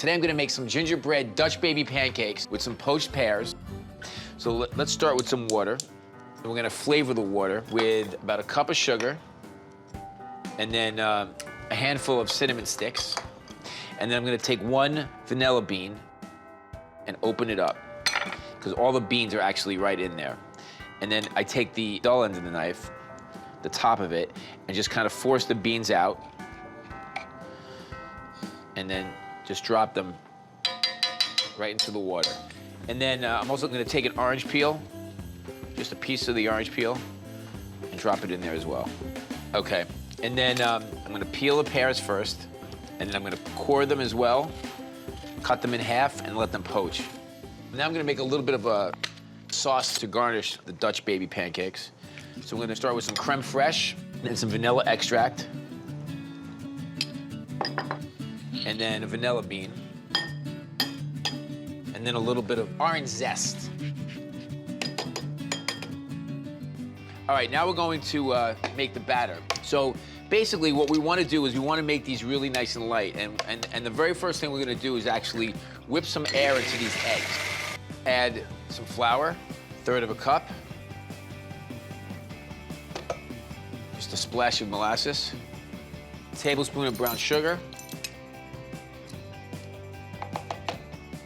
Today I'm gonna make some gingerbread Dutch baby pancakes with some poached pears. So let's start with some water. And we're gonna flavor the water with about a cup of sugar and then a handful of cinnamon sticks. And then I'm gonna take one vanilla bean and open it up because all the beans are actually right in there. And then I take the dull end of the knife, the top of it, and just kind of force the beans out. And then just drop them right into the water. And then I'm also gonna take an orange peel, just a piece of the orange peel, and drop it in there as well. Okay, and then I'm gonna peel the pears first, and then I'm gonna core them as well, cut them in half, and let them poach. Now I'm gonna make a little bit of a sauce to garnish the Dutch baby pancakes. So we're gonna start with some creme fraiche, and some vanilla extract, and then a vanilla bean, and then a little bit of orange zest. All right, now we're going to make the batter. So basically what we want to do is we want to make these really nice and light. And the very first thing we're going to do is actually whip some air into these eggs. Add some flour, 1/3 of a cup. Just a splash of molasses. A tablespoon of brown sugar.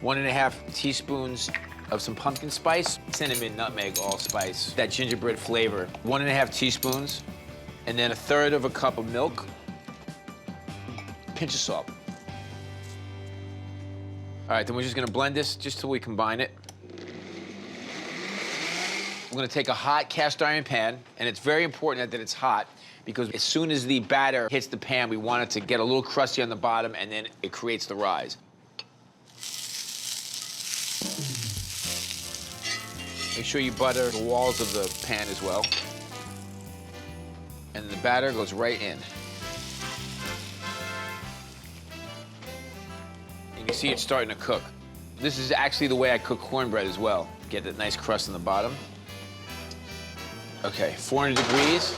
1½ teaspoons of some pumpkin spice, cinnamon, nutmeg, allspice, that gingerbread flavor. 1½ teaspoons, and then 1/3 of a cup of milk. Pinch of salt. All right, then we're just gonna blend this just till we combine it. We're gonna take a hot cast iron pan, and it's very important that it's hot because as soon as the batter hits the pan, we want it to get a little crusty on the bottom, and then it creates the rise. Make sure you butter the walls of the pan as well. And the batter goes right in. You can see it's starting to cook. This is actually the way I cook cornbread as well. Get that nice crust on the bottom. Okay, 400 degrees,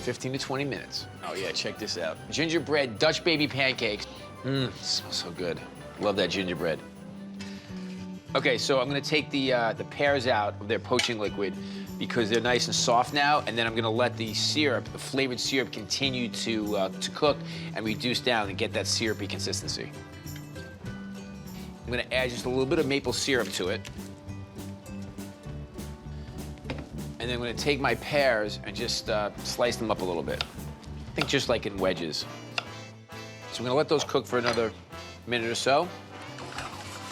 15 to 20 minutes. Oh yeah, check this out. Gingerbread Dutch baby pancakes. Smells so good. Love that gingerbread. Okay, so I'm gonna take the pears out of their poaching liquid because they're nice and soft now, and then I'm gonna let the syrup, the flavored syrup, continue to cook and reduce down and get that syrupy consistency. I'm gonna add just a little bit of maple syrup to it. And then I'm gonna take my pears and just slice them up a little bit. I think just like in wedges. So I'm gonna let those cook for another minute or so.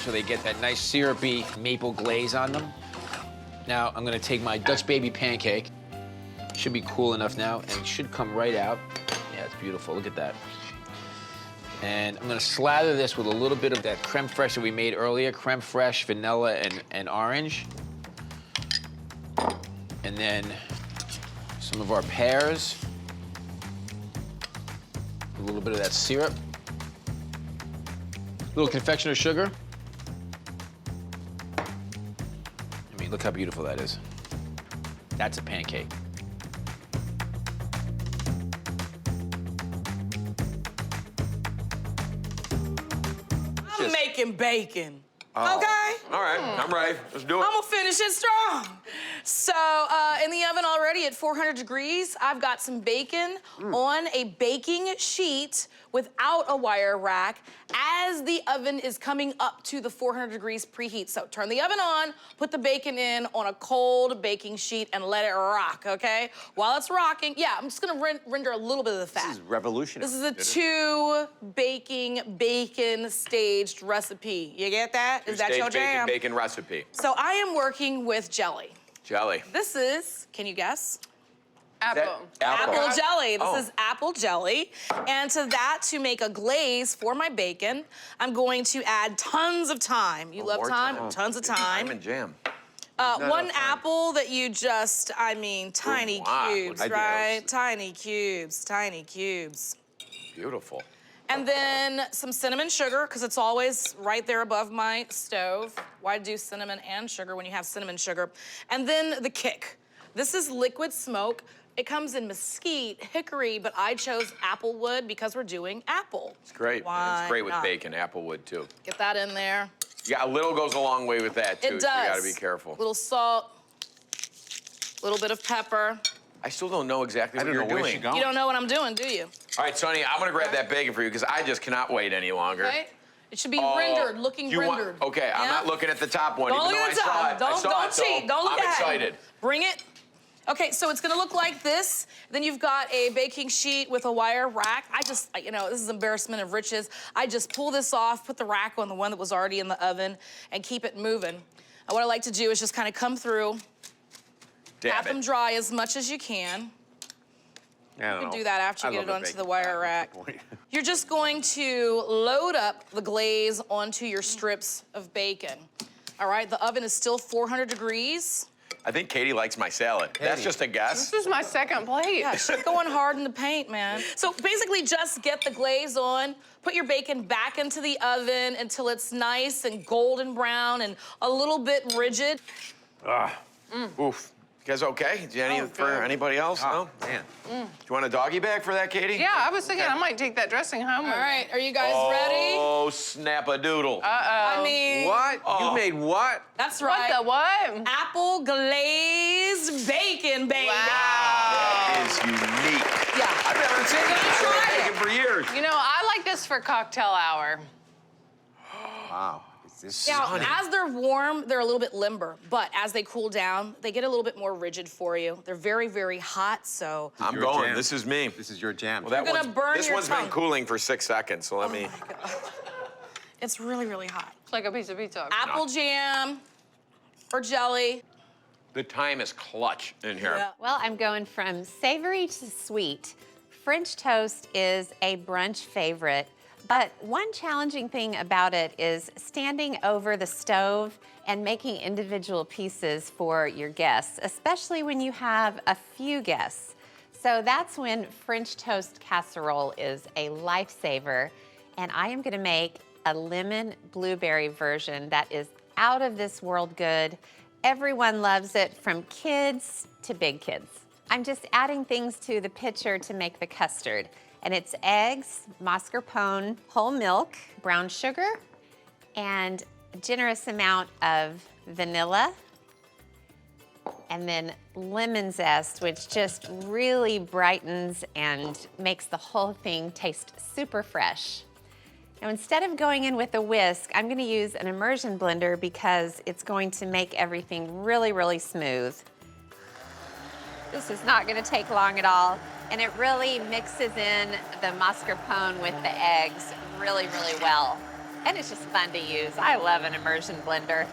So they get that nice syrupy maple glaze on them. Now I'm gonna take my Dutch baby pancake. Should be cool enough now, and it should come right out. Yeah, it's beautiful, look at that. And I'm gonna slather this with a little bit of that creme fraiche that we made earlier, creme fraiche, vanilla, and orange. And then some of our pears. A little bit of that syrup. A little confectioner's sugar. Look how beautiful that is. That's a pancake. I'm making bacon, okay? All right, I'm ready. Let's do it. I'm gonna finish it strong. So, in the oven already at 400 degrees, I've got some bacon on a baking sheet without a wire rack as the oven is coming up to the 400 degrees preheat. So turn the oven on, put the bacon in on a cold baking sheet and let it rock, okay? While it's rocking, yeah, I'm just gonna render a little bit of the fat. This is revolutionary. This is a 2 baking bacon staged recipe. You get that? Is that your jam? Bacon recipe. So I am working with jelly. Jelly. This is, can you guess? Apple. Apple jelly. This is apple jelly. And to that, to make a glaze for my bacon, I'm going to add tons of thyme. You love thyme? Tons of thyme. Thyme and jam. 1 apple that you just, I mean, tiny cubes, right? Tiny cubes, tiny cubes. Beautiful. And then some cinnamon sugar, because it's always right there above my stove. Why do cinnamon and sugar when you have cinnamon sugar? And then the kick. This is liquid smoke. It comes in mesquite, hickory, but I chose apple wood because we're doing apple. It's great. Why It's great with not? bacon, applewood too. Get that in there. Yeah, a little goes a long way with that too. It does. So you gotta be careful. Little salt, little bit of pepper. I still don't know exactly what you're doing. You don't know what I'm doing, do you? All right, Sonny, I'm gonna grab that bacon for you because I just cannot wait any longer. Okay? It should be rendered, looking rendered. Okay, I'm Yeah? not looking at the top one. Don't even look at though the I saw top. it. I Don't saw it, so cheat. Don't look I'm at it. excited. Bring it. Okay, so it's gonna look like this. Then you've got a baking sheet with a wire rack. this is embarrassment of riches. I just pull this off, put the rack on the one that was already in the oven, and keep it moving. And what I like to do is just kind of come through, pat them dry as much as you can. You can do that after you get it onto the wire rack. You're just going to load up the glaze onto your strips of bacon. All right, the oven is still 400 degrees. I think Katie likes my salad. That's just a guess. This is my second plate. Yeah, she's going hard in the paint, man. So basically just get the glaze on, put your bacon back into the oven until it's nice and golden brown and a little bit rigid. Oof. You guys okay? For anybody else? No? Man. Do you want a doggy bag for that, Katie? Yeah, I was thinking I might take that dressing home. All right, are you guys ready? Oh, snap-a-doodle. I mean, What? You made what? that's right. What the what? Apple glazed bacon, baby. That is unique. Yeah. I've never seen Try that bacon for years. You know, I like this for cocktail hour. Wow. Is this Now, as they're warm, they're a little bit limber, but as they cool down, they get a little bit more rigid for you. They're very, very hot, so. I'm your going. jam. This is me. This is your jam. Well, that You're gonna burn this your one's tongue. been cooling for 6 seconds, so let me. It's really, really hot. It's like a piece of pizza. Apple jam or jelly. The thyme is clutch in here. Yeah. Well, I'm going from savory to sweet. French toast is a brunch favorite, but one challenging thing about it is standing over the stove and making individual pieces for your guests, especially when you have a few guests. So that's when French toast casserole is a lifesaver, and I am gonna make a lemon blueberry version that is out of this world good. Everyone loves it, from kids to big kids. I'm just adding things to the pitcher to make the custard. And it's eggs, mascarpone, whole milk, brown sugar, and a generous amount of vanilla. And then lemon zest, which just really brightens and makes the whole thing taste super fresh. Now, instead of going in with a whisk, I'm gonna use an immersion blender because it's going to make everything really, really smooth. This is not gonna take long at all, and it really mixes in the mascarpone with the eggs really, really well. And it's just fun to use. I love an immersion blender.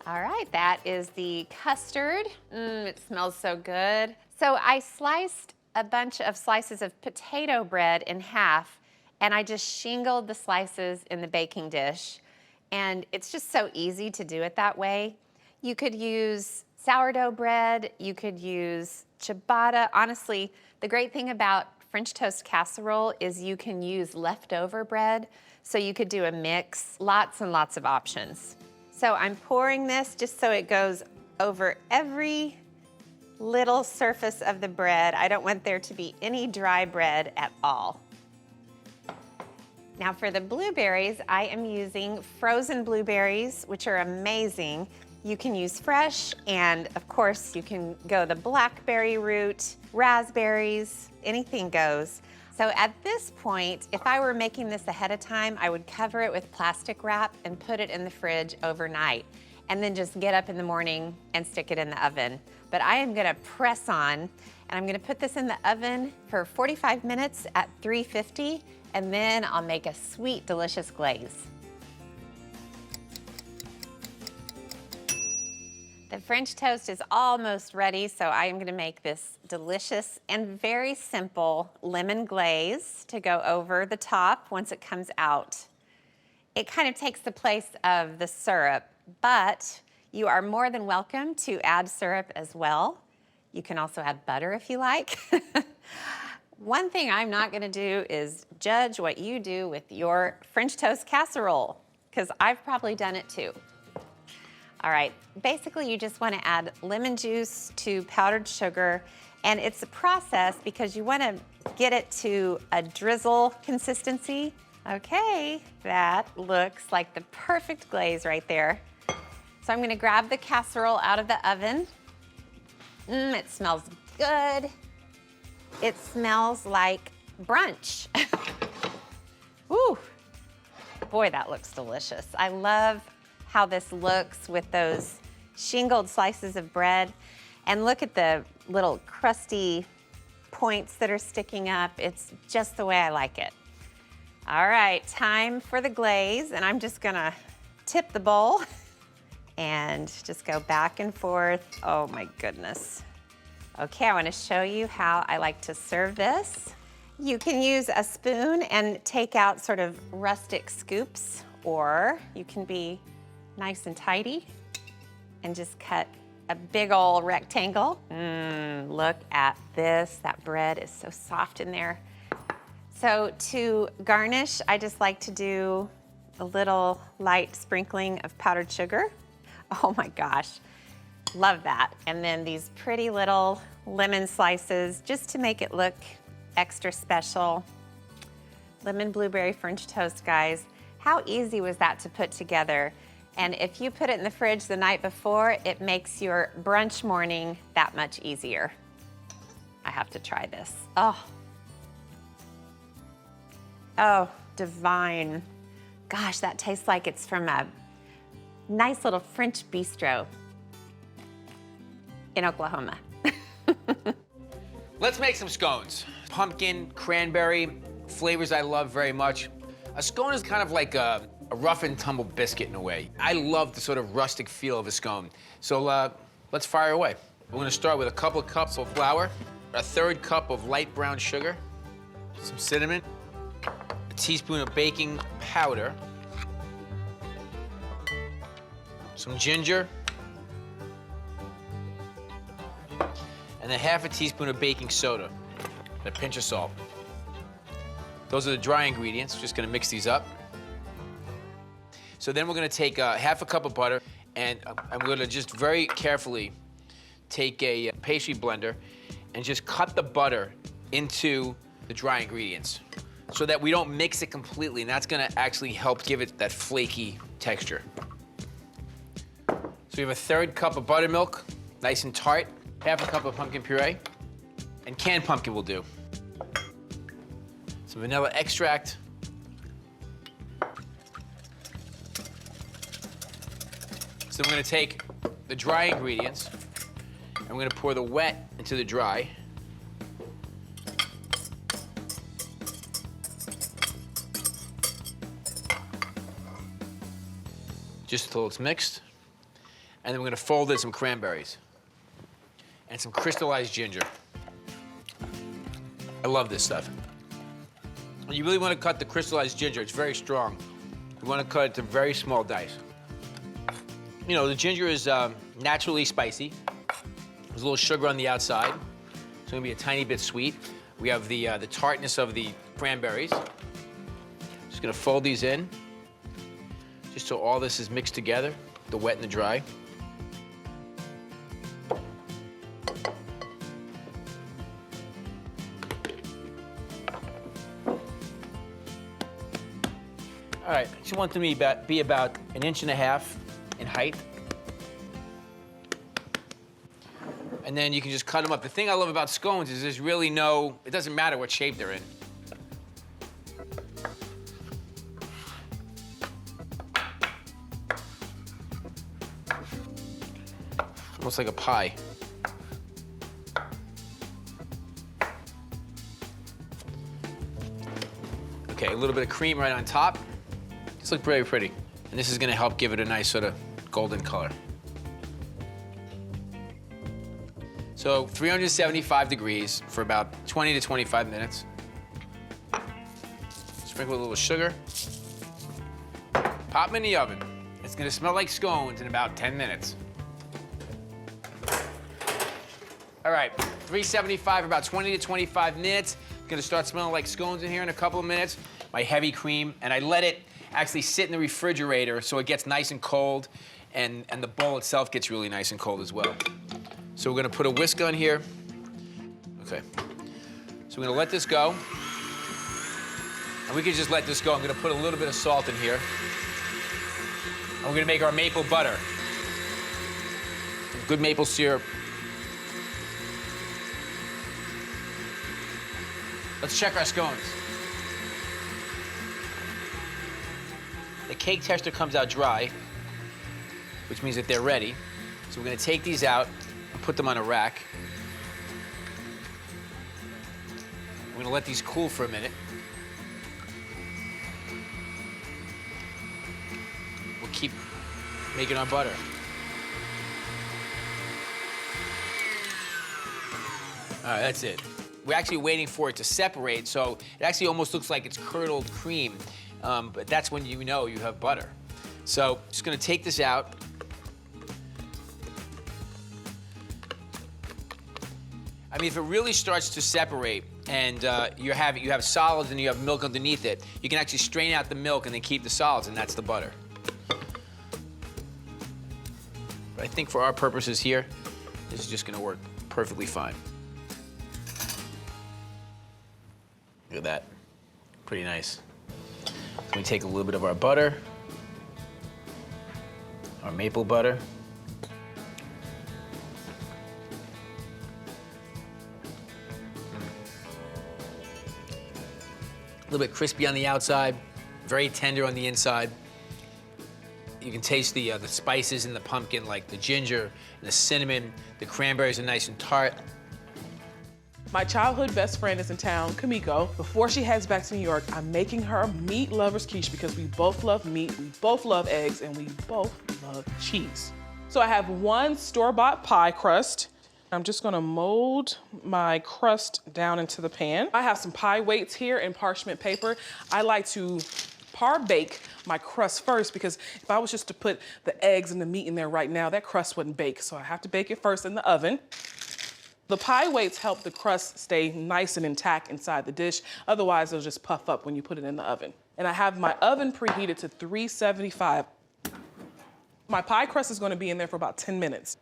All right, that is the custard. It smells so good. So I sliced a bunch of slices of potato bread in half, and I just shingled the slices in the baking dish. And it's just so easy to do it that way. You could use sourdough bread, you could use ciabatta. Honestly, the great thing about French toast casserole is you can use leftover bread, so you could do a mix, lots and lots of options. So I'm pouring this just so it goes over every little surface of the bread. I don't want there to be any dry bread at all. Now for the blueberries, I am using frozen blueberries, which are amazing. You can use fresh, and of course you can go the blackberry route, raspberries, anything goes. So at this point, if I were making this ahead of time, I would cover it with plastic wrap and put it in the fridge overnight, and then just get up in the morning and stick it in the oven. But I am gonna press on, and I'm gonna put this in the oven for 45 minutes at 350, and then I'll make a sweet, delicious glaze. The French toast is almost ready, so I am gonna make this delicious and very simple lemon glaze to go over the top once it comes out. It kind of takes the place of the syrup, but you are more than welcome to add syrup as well. You can also add butter if you like. One thing I'm not gonna do is judge what you do with your French toast casserole, because I've probably done it too. All right, basically you just want to add lemon juice to powdered sugar, and it's a process because you want to get it to a drizzle consistency. Okay, that looks like the perfect glaze right there. So I'm gonna grab the casserole out of the oven. It smells good. It smells like brunch. Woo, boy, that looks delicious. I love how this looks with those shingled slices of bread. And look at the little crusty points that are sticking up. It's just the way I like it. All right, time for the glaze. And I'm just gonna tip the bowl and just go back and forth. Oh my goodness. Okay, I wanna show you how I like to serve this. You can use a spoon and take out sort of rustic scoops, or you can be nice and tidy and just cut a big old rectangle. Look at this. That bread is so soft in there. So to garnish, I just like to do a little light sprinkling of powdered sugar. Oh my gosh, love that. And then these pretty little lemon slices just to make it look extra special. Lemon blueberry French toast, guys. How easy was that to put together? And if you put it in the fridge the night before, it makes your brunch morning that much easier. I have to try this. Oh, divine. Gosh, that tastes like it's from a nice little French bistro in Oklahoma. Let's make some scones. Pumpkin, cranberry, flavors I love very much. A scone is kind of like a rough and tumble biscuit in a way. I love the sort of rustic feel of a scone. So let's fire away. We're gonna start with a couple of cups of flour, a third cup of light brown sugar, some cinnamon, a teaspoon of baking powder, some ginger, and then half a teaspoon of baking soda, and a pinch of salt. Those are the dry ingredients. Just gonna mix these up. So then we're gonna take half a cup of butter, and I'm gonna just very carefully take a pastry blender and just cut the butter into the dry ingredients so that we don't mix it completely, and that's gonna actually help give it that flaky texture. So we have a third cup of buttermilk, nice and tart, half a cup of pumpkin puree, and canned pumpkin will do. Some vanilla extract, so we're gonna take the dry ingredients and we're gonna pour the wet into the dry. Just until it's mixed. And then we're gonna fold in some cranberries and some crystallized ginger. I love this stuff. You really wanna cut the crystallized ginger, it's very strong. You wanna cut it to very small dice. You know, the ginger is naturally spicy. There's a little sugar on the outside. It's gonna be a tiny bit sweet. We have the tartness of the cranberries. Just gonna fold these in, just so all this is mixed together, the wet and the dry. All right, I just want them to be about 1.5 inches in height. And then you can just cut them up. The thing I love about scones is there's really no, it doesn't matter what shape they're in. Almost like a pie. Okay, a little bit of cream right on top. These look very pretty. And this is gonna help give it a nice sort of golden color. So 375 degrees for about 20 to 25 minutes. Sprinkle a little sugar. Pop them in the oven. It's gonna smell like scones in about 10 minutes. All right, 375 for about 20 to 25 minutes. It's gonna start smelling like scones in here in a couple of minutes. My heavy cream, and I let it actually sit in the refrigerator so it gets nice and cold. and the bowl itself gets really nice and cold as well. So we're gonna put a whisk on here. Okay. So we're gonna let this go. And we can just let this go. I'm gonna put a little bit of salt in here. And we're gonna make our maple butter. Good maple syrup. Let's check our scones. The cake tester comes out dry, which means that they're ready. So we're gonna take these out and put them on a rack. We're gonna let these cool for a minute. We'll keep making our butter. All right, that's it. We're actually waiting for it to separate, so it actually almost looks like it's curdled cream, but that's when you know you have butter. So just gonna take this out. I mean, if it really starts to separate and you have solids and you have milk underneath it, you can actually strain out the milk and then keep the solids, and that's the butter. But I think for our purposes here, this is just gonna work perfectly fine. Look at that, pretty nice. So we take a little bit of our butter, our maple butter. A little bit crispy on the outside, very tender on the inside. You can taste the spices in the pumpkin, like the ginger and the cinnamon. The cranberries are nice and tart. My childhood best friend is in town, Kamiko. Before she heads back to New York, I'm making her meat lover's quiche because we both love meat, we both love eggs, and we both love cheese. So I have one store-bought pie crust. I'm just gonna mold my crust down into the pan. I have some pie weights here and parchment paper. I like to par-bake my crust first because if I was just to put the eggs and the meat in there right now, that crust wouldn't bake. So I have to bake it first in the oven. The pie weights help the crust stay nice and intact inside the dish. Otherwise, it'll just puff up when you put it in the oven. And I have my oven preheated to 375. My pie crust is gonna be in there for about 10 minutes.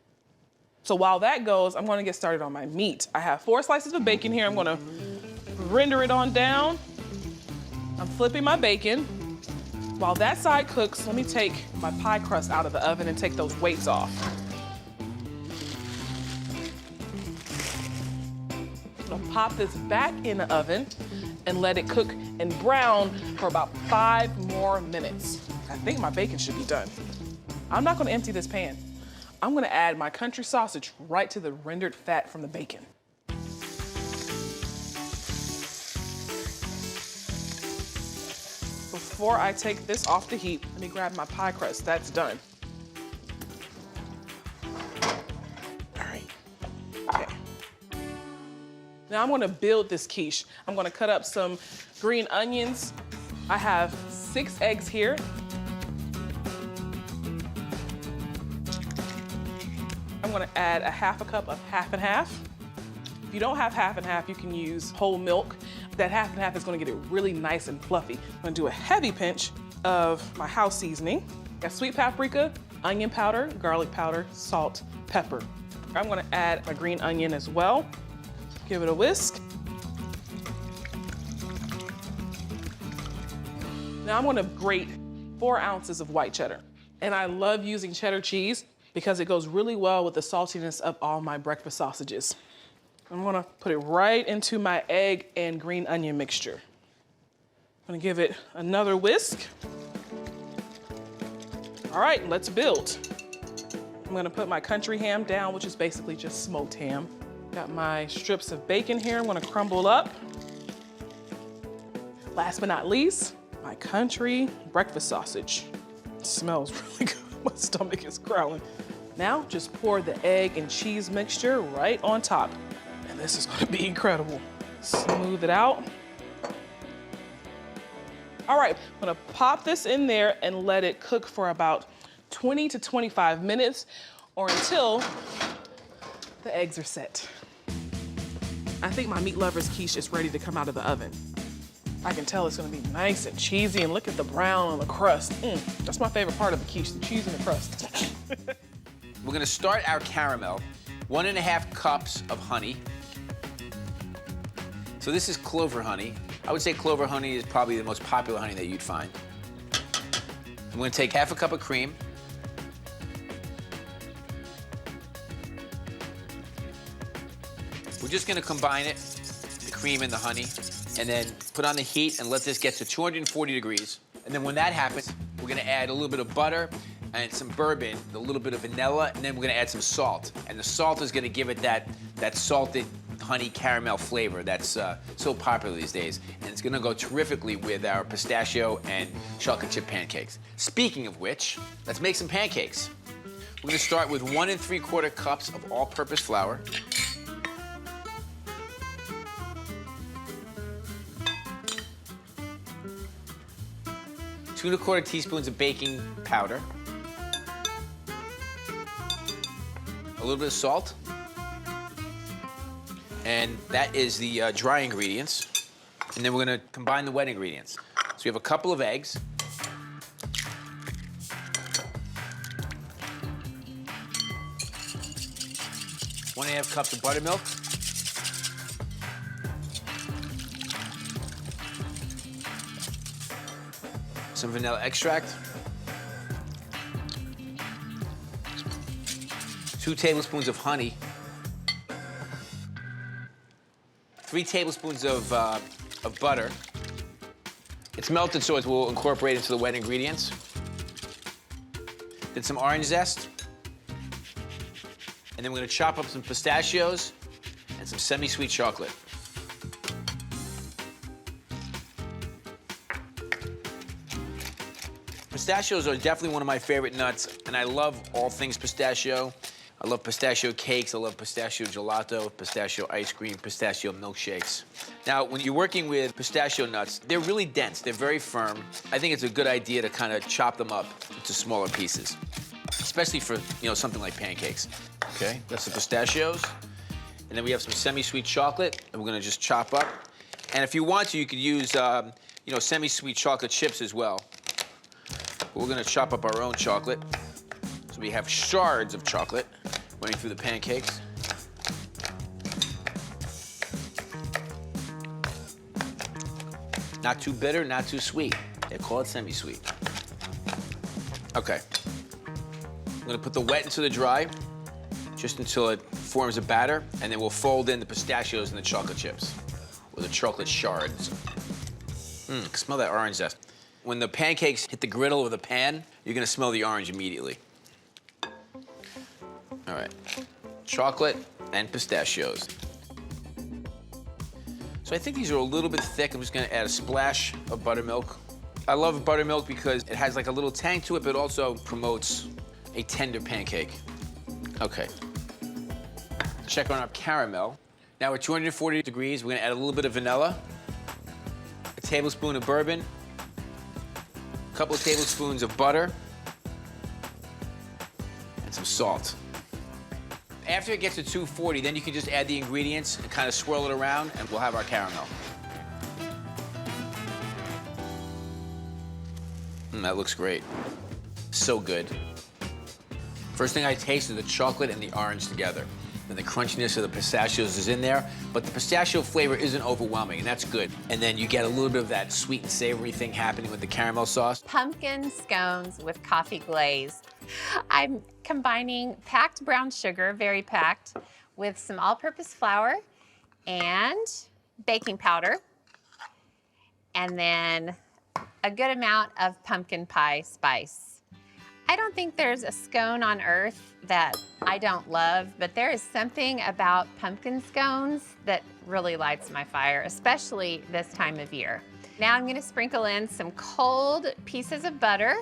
So while that goes, I'm gonna get started on my meat. I have 4 slices of bacon here. I'm gonna render it on down. I'm flipping my bacon. While that side cooks, let me take my pie crust out of the oven and take those weights off. I'm gonna pop this back in the oven and let it cook and brown for about 5 more minutes. I think my bacon should be done. I'm not gonna empty this pan. I'm gonna add my country sausage right to the rendered fat from the bacon. Before I take this off the heat, let me grab my pie crust. That's done. All right, okay. Now I'm gonna build this quiche. I'm gonna cut up some green onions. I have 6 eggs here. I'm gonna add a 1/2 cup of half and half. If you don't have half and half, you can use whole milk. That half and half is gonna get it really nice and fluffy. I'm gonna do a heavy pinch of my house seasoning. Got sweet paprika, onion powder, garlic powder, salt, pepper. I'm gonna add my green onion as well. Give it a whisk. Now I'm gonna grate 4 ounces of white cheddar. And I love using cheddar cheese because it goes really well with the saltiness of all my breakfast sausages. I'm gonna put it right into my egg and green onion mixture. I'm gonna give it another whisk. All right, let's build. I'm gonna put my country ham down, which is basically just smoked ham. Got my strips of bacon here, I'm gonna crumble up. Last but not least, my country breakfast sausage. It smells really good, my stomach is growling. Now, just pour the egg and cheese mixture right on top. And this is gonna be incredible. Smooth it out. All right, I'm gonna pop this in there and let it cook for about 20 to 25 minutes or until the eggs are set. I think my meat lover's quiche is ready to come out of the oven. I can tell it's gonna be nice and cheesy, and look at the brown on the crust. That's my favorite part of the quiche, the cheese and the crust. We're gonna start our caramel. 1.5 cups of honey. So this is clover honey. I would say clover honey is probably the most popular honey that you'd find. I'm gonna take 1/2 cup of cream. We're just gonna combine it, the cream and the honey, and then put on the heat and let this get to 240 degrees. And then when that happens, we're gonna add a little bit of butter and some bourbon, a little bit of vanilla, and then we're gonna add some salt. And the salt is gonna give it that salted honey caramel flavor that's so popular these days. And it's gonna go terrifically with our pistachio and chocolate chip pancakes. Speaking of which, let's make some pancakes. We're gonna start with 1 3/4 cups of all-purpose flour. 2 1/4 teaspoons of baking powder. A little bit of salt. And that is the dry ingredients. And then we're gonna combine the wet ingredients. So we have a couple of eggs. One and a half cups of buttermilk. Some vanilla extract. 2 tablespoons of honey. 3 tablespoons of butter. It's melted, so it will incorporate into the wet ingredients. Then some orange zest. And then we're gonna chop up some pistachios and some semi-sweet chocolate. Pistachios are definitely one of my favorite nuts, and I love all things pistachio. I love pistachio cakes, I love pistachio gelato, pistachio ice cream, pistachio milkshakes. Now, when you're working with pistachio nuts, they're really dense, they're very firm. I think it's a good idea to kind of chop them up into smaller pieces, especially for, something like pancakes. Okay, that's the pistachios. And then we have some semi-sweet chocolate that we're gonna just chop up. And if you want to, you could use, semi-sweet chocolate chips as well. But we're gonna chop up our own chocolate. So we have shards of chocolate running through the pancakes. Not too bitter, not too sweet. They call it semi-sweet. Okay. I'm gonna put the wet into the dry, just until it forms a batter, and then we'll fold in the pistachios and the chocolate chips, or the chocolate shards. Smell that orange zest. When the pancakes hit the griddle or the pan, you're gonna smell the orange immediately. All right, chocolate and pistachios. So I think these are a little bit thick. I'm just gonna add a splash of buttermilk. I love buttermilk because it has like a little tang to it, but also promotes a tender pancake. Okay. Check on our caramel. Now we're 240 degrees. We're gonna add a little bit of vanilla, a tablespoon of bourbon, a couple of tablespoons of butter, and some salt. After it gets to 240, then you can just add the ingredients and kind of swirl it around, and we'll have our caramel. That looks great. So good. First thing I taste is the chocolate and the orange together. And the crunchiness of the pistachios is in there, but the pistachio flavor isn't overwhelming, and that's good. And then you get a little bit of that sweet and savory thing happening with the caramel sauce. Pumpkin scones with coffee glaze. I'm combining packed brown sugar, very packed, with some all-purpose flour and baking powder, and then a good amount of pumpkin pie spice. I don't think there's a scone on earth that I don't love, but there is something about pumpkin scones that really lights my fire, especially this time of year. Now I'm gonna sprinkle in some cold pieces of butter,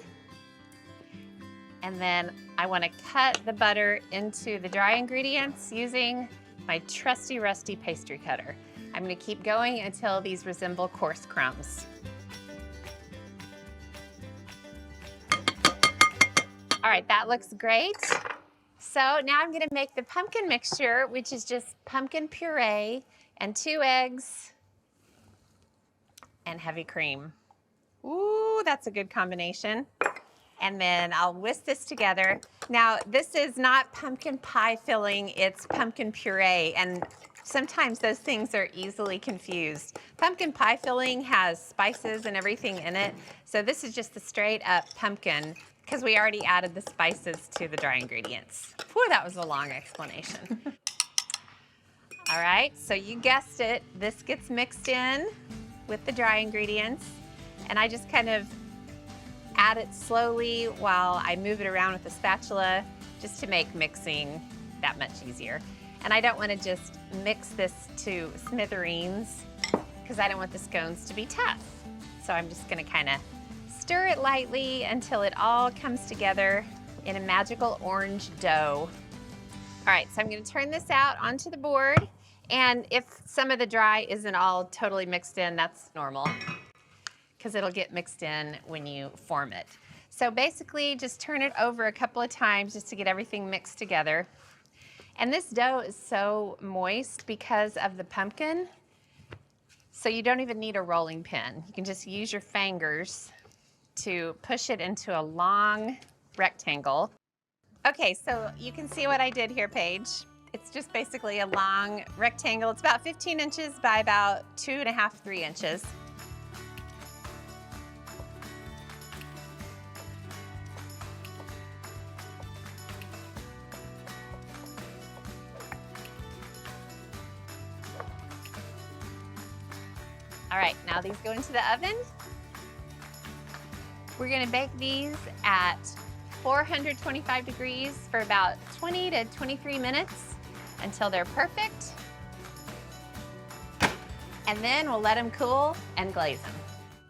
and then I wanna cut the butter into the dry ingredients using my trusty rusty pastry cutter. I'm gonna keep going until these resemble coarse crumbs. All right, that looks great. So now I'm gonna make the pumpkin mixture, which is just pumpkin puree and 2 eggs and heavy cream. Ooh, that's a good combination. And then I'll whisk this together. Now, this is not pumpkin pie filling, it's pumpkin puree, and sometimes those things are easily confused. Pumpkin pie filling has spices and everything in it, so this is just the straight up pumpkin because we already added the spices to the dry ingredients. Whew, that was a long explanation. All right, so you guessed it, this gets mixed in with the dry ingredients, and I just kind of add it slowly while I move it around with the spatula just to make mixing that much easier. And I don't want to just mix this to smithereens because I don't want the scones to be tough. So I'm just going to kind of stir it lightly until it all comes together in a magical orange dough. All right, so I'm going to turn this out onto the board. And if some of the dry isn't all totally mixed in, that's normal, because it'll get mixed in when you form it. So basically just turn it over a couple of times just to get everything mixed together. And this dough is so moist because of the pumpkin, so you don't even need a rolling pin. You can just use your fingers to push it into a long rectangle. Okay, so you can see what I did here, Paige. It's just basically a long rectangle. It's about 15 inches by about 2.5, 3 inches. All right, now these go into the oven. We're gonna bake these at 425 degrees for about 20 to 23 minutes until they're perfect. And then we'll let them cool and glaze them.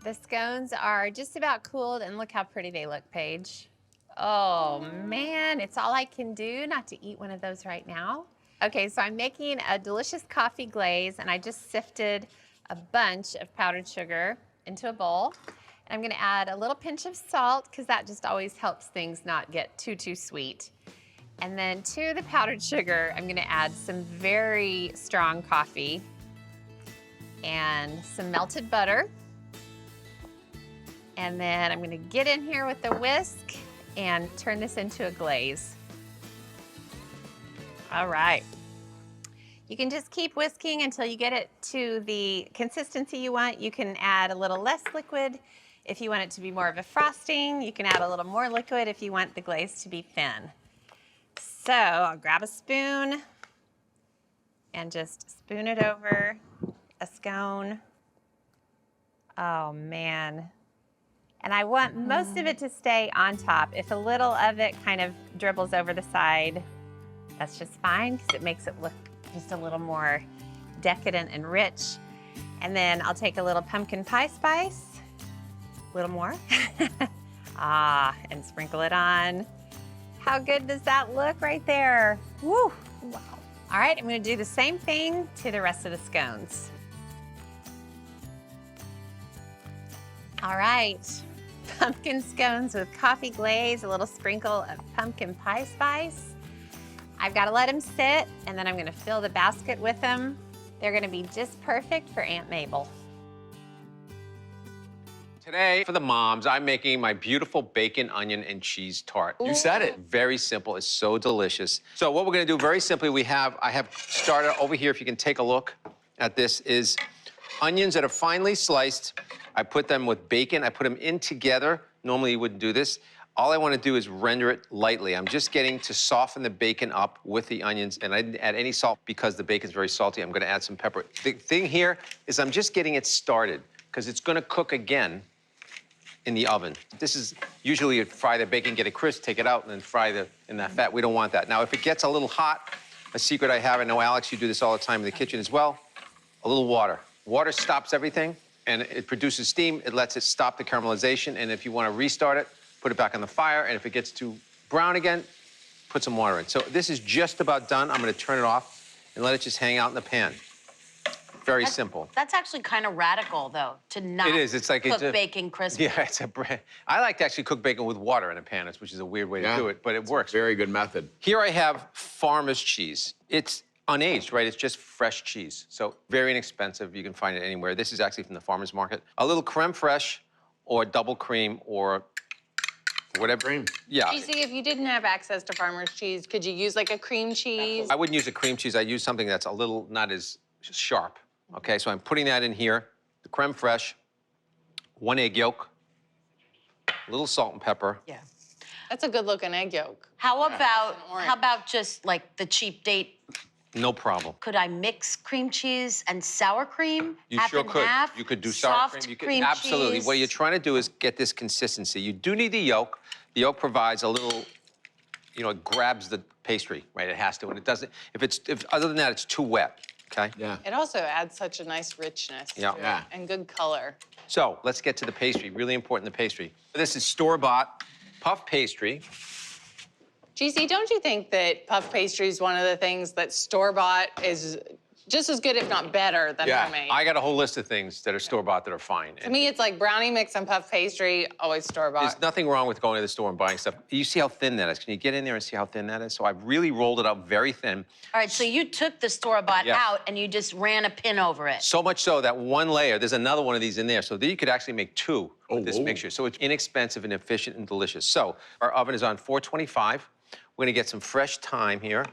The scones are just about cooled, and look how pretty they look, Paige. Oh man, it's all I can do not to eat one of those right now. Okay, so I'm making a delicious coffee glaze, and I just sifted a bunch of powdered sugar into a bowl. And I'm gonna add a little pinch of salt because that just always helps things not get too sweet. And then to the powdered sugar, I'm gonna add some very strong coffee and some melted butter. And then I'm gonna get in here with the whisk and turn this into a glaze. All right. You can just keep whisking until you get it to the consistency you want. You can add a little less liquid if you want it to be more of a frosting. You can add a little more liquid if you want the glaze to be thin. So I'll grab a spoon and just spoon it over a scone. Oh man. And I want most of it to stay on top. If a little of it kind of dribbles over the side, that's just fine because it makes it look just a little more decadent and rich. And then I'll take a little pumpkin pie spice, a little more, and sprinkle it on. How good does that look right there? Woo, wow. All right, I'm gonna do the same thing to the rest of the scones. All right, pumpkin scones with coffee glaze, a little sprinkle of pumpkin pie spice. I've got to let them sit, and then I'm going to fill the basket with them. They're going to be just perfect for Aunt Mabel. Today, for the moms, I'm making my beautiful bacon, onion, and cheese tart. You said it. Very simple. It's so delicious. So what we're going to do very simply, I have started over here, if you can take a look at this, is onions that are finely sliced. I put them with bacon. I put them in together. Normally you wouldn't do this. All I want to do is render it lightly. I'm just getting to soften the bacon up with the onions, and I didn't add any salt because the bacon's very salty. I'm going to add some pepper. The thing here is I'm just getting it started because it's going to cook again in the oven. This is usually you fry the bacon, get it crisp, take it out, and then fry in that fat. We don't want that. Now, if it gets a little hot, a secret I have, I know, Alex, you do this all the time in the kitchen as well, a little water. Water stops everything, and it produces steam. It lets it stop the caramelization, and if you want to restart it, put it back on the fire, and if it gets too brown again, put some water in. So this is just about done. I'm gonna turn it off and let it just hang out in the pan. Very simple. That's actually kind of radical, though, to not It is. It's like cook bacon crispy. Yeah, it's a bread. I like to actually cook bacon with water in a pan, which is a weird way to do it, but it works. Very good method. Here I have farmer's cheese. It's unaged, right? It's just fresh cheese. So very inexpensive. You can find it anywhere. This is actually from the farmer's market. A little creme fraiche or double cream or whatever. Cream. Yeah. GC, if you didn't have access to farmer's cheese, could you use like a cream cheese? I wouldn't use a cream cheese. I'd use something that's a little not as sharp. Okay, so I'm putting that in here. The creme fraiche, 1 egg yolk, a little salt and pepper. Yeah. That's a good looking egg yolk. How about orange. how about just like the cheap date? No problem. Could I mix cream cheese and sour cream? You half sure and could. half? You could do sour Soft cream. You could, cream absolutely. cheese. What you're trying to do is get this consistency. You do need the yolk. The yolk provides a little, you know, it grabs the pastry, right? It has to, and it doesn't. If other than that, it's too wet. Okay. Yeah. It also adds such a nice richness Yeah. to it Yeah. and good color. So let's get to the pastry. Really important, the pastry. This is store-bought puff pastry. GC, don't you think that puff pastry is one of the things that store-bought is just as good, if not better, than Yeah, homemade? I got a whole list of things that are store-bought that are fine. To me, it's like brownie mix and puff pastry, always store-bought. There's nothing wrong with going to the store and buying stuff. You see how thin that is. Can you get in there and see how thin that is? So I've really rolled it up very thin. All right, so you took the store-bought Yes. out and you just ran a pin over it. So much so that one layer, there's another one of these in there. So then you could actually make two with this whoa. mixture. So it's inexpensive and efficient and delicious. So our oven is on 425. We're gonna get some fresh thyme here.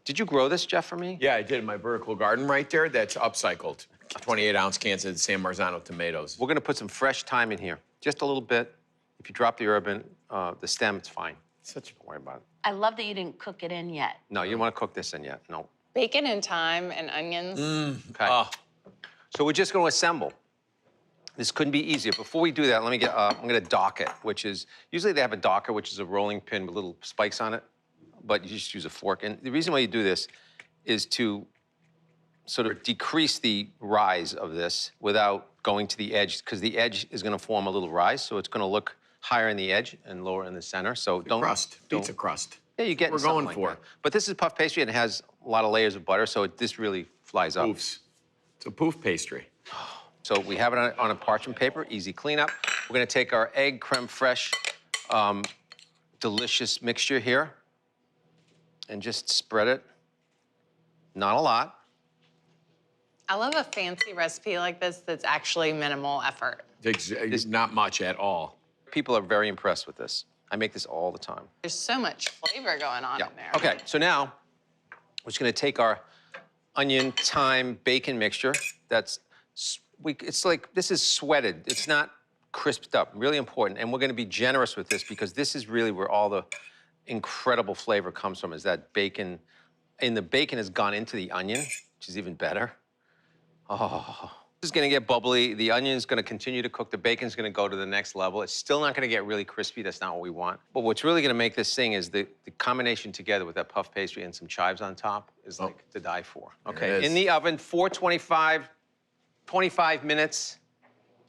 Did you grow this, Jeff, for me? Yeah, I did in my vertical garden right there. That's upcycled. 28-ounce cans of San Marzano tomatoes. We're gonna put some fresh thyme in here. Just a little bit. If you drop the herb in, the stem, it's fine. Don't worry about it. I love that you didn't cook it in yet. No, you don't wanna cook this in yet, no. Bacon and thyme and onions. Okay. So we're just gonna assemble. This couldn't be easier. Before we do that, let me get, I'm gonna dock it, which is, usually they have a docker, which is a rolling pin with little spikes on it, but you just use a fork. And the reason why you do this is to sort of decrease the rise of this without going to the edge, because the edge is gonna form a little rise, so it's gonna look higher in the edge and lower in the center. So don't- Crust. don't- Pizza crust. Yeah, you get We're something going like for that. it. But this is puff pastry and it has a lot of layers of butter, so this really flies up. Poofs. It's a poof pastry. So we have it on a parchment paper, easy cleanup. We're gonna take our egg creme fraiche, delicious mixture here, and just spread it. Not a lot. I love a fancy recipe like this that's actually minimal effort. It's not much at all. People are very impressed with this. I make this all the time. There's so much flavor going on in there. Okay, so now we're just gonna take our onion, thyme, bacon mixture. It's like, this is sweated. It's not crisped up, really important. And we're gonna be generous with this because this is really where all the incredible flavor comes from, is that bacon. And the bacon has gone into the onion, which is even better. Oh, this is gonna get bubbly. The onion's gonna continue to cook. The bacon's gonna go to the next level. It's still not gonna get really crispy. That's not what we want. But what's really gonna make this thing is the combination together with that puff pastry and some chives on top is like to die for. Okay, It is. in the oven, 425, 25 minutes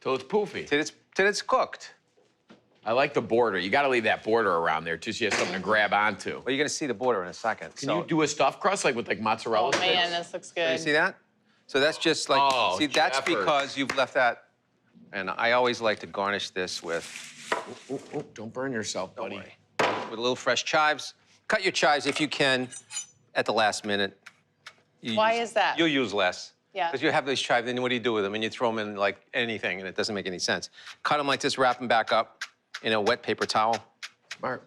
Till it's poofy. till it's cooked. I like the border. You got to leave that border around there just so you have something to grab onto. Well, you're gonna see the border in a second. Can you do a stuffed crust like with like mozzarella Oh sticks? man, this looks You good. see that? So that's just like, Oh, see, that's Geoffrey. because you've left that, and I always like to garnish this with, Oh, don't burn yourself, buddy. worry, with a little fresh chives. Cut your chives if you can at the last minute. Why is that? You'll use less. Yeah. Because you have these chives, then what do you do with them? And you throw them in like anything, and it doesn't make any sense. Cut them like this, wrap them back up in a wet paper towel, Smart,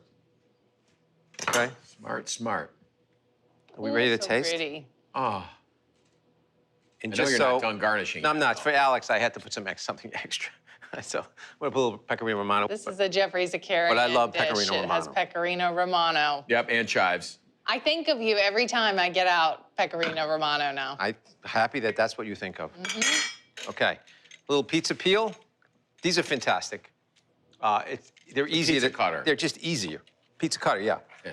okay? smart, smart. Are we ready to So taste? pretty. Oh, And I know just you're so, not done garnishing. No, I'm yet, not. though. For Alex, I had to put something extra. So I'm gonna put a little pecorino romano. This is a Geoffrey Zakarian But I love dish. pecorino It has romano. pecorino romano. Yep, and chives. I think of you every time I get out pecorino romano now. I'm happy that that's what you think of. Okay, little pizza peel. These are fantastic. They're easy. Pizza cutter. They're just easier. Pizza cutter, yeah. Yeah.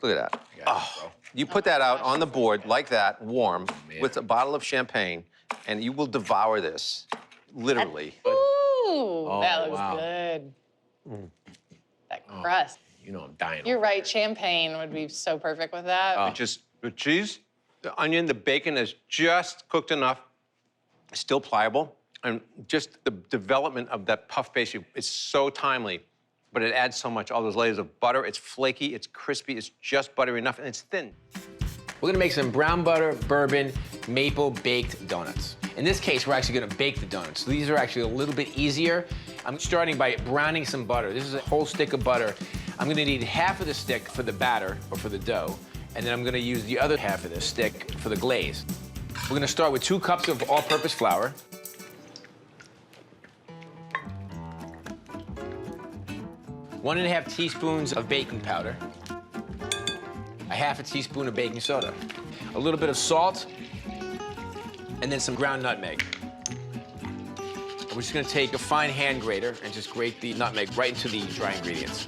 Look at that. You got it, bro. You put that out on the board like that, warm, man. with a bottle of champagne, and you will devour this, literally. Ooh, that looks wow. good. That crust. You know I'm dying. You're right, champagne would be so perfect with that. Just the cheese, the onion, the bacon is just cooked enough, still pliable, and just the development of that puff pastry is so timely, but it adds so much, all those layers of butter. It's flaky, it's crispy, it's just buttery enough, and it's thin. We're gonna make some brown butter, bourbon, maple baked donuts. In this case, we're actually gonna bake the donuts. So these are actually a little bit easier. I'm starting by browning some butter. This is a whole stick of butter. I'm gonna need half of the stick for the batter, or for the dough, and then I'm gonna use the other half of the stick for the glaze. We're gonna start with 2 cups of all-purpose flour. 1½ teaspoons of baking powder. 1/2 teaspoon of baking soda. A little bit of salt, and then some ground nutmeg. We're just gonna take a fine hand grater and just grate the nutmeg right into the dry ingredients.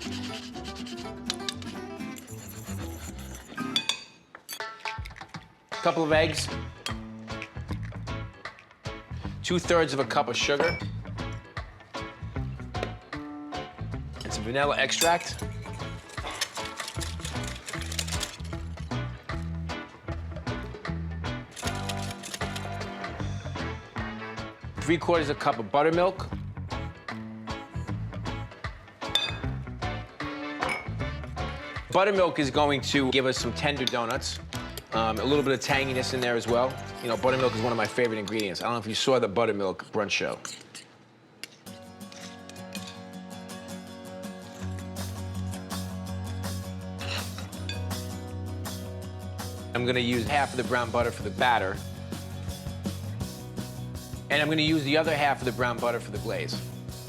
A couple of eggs. 2/3 of a cup of sugar. And some vanilla extract. Three-quarters of a cup of buttermilk. Buttermilk is going to give us some tender donuts. A little bit of tanginess in there as well. You know, buttermilk is one of my favorite ingredients. I don't know if you saw the buttermilk brunch show. I'm gonna use half of the brown butter for the batter. And I'm gonna use the other half of the brown butter for the glaze.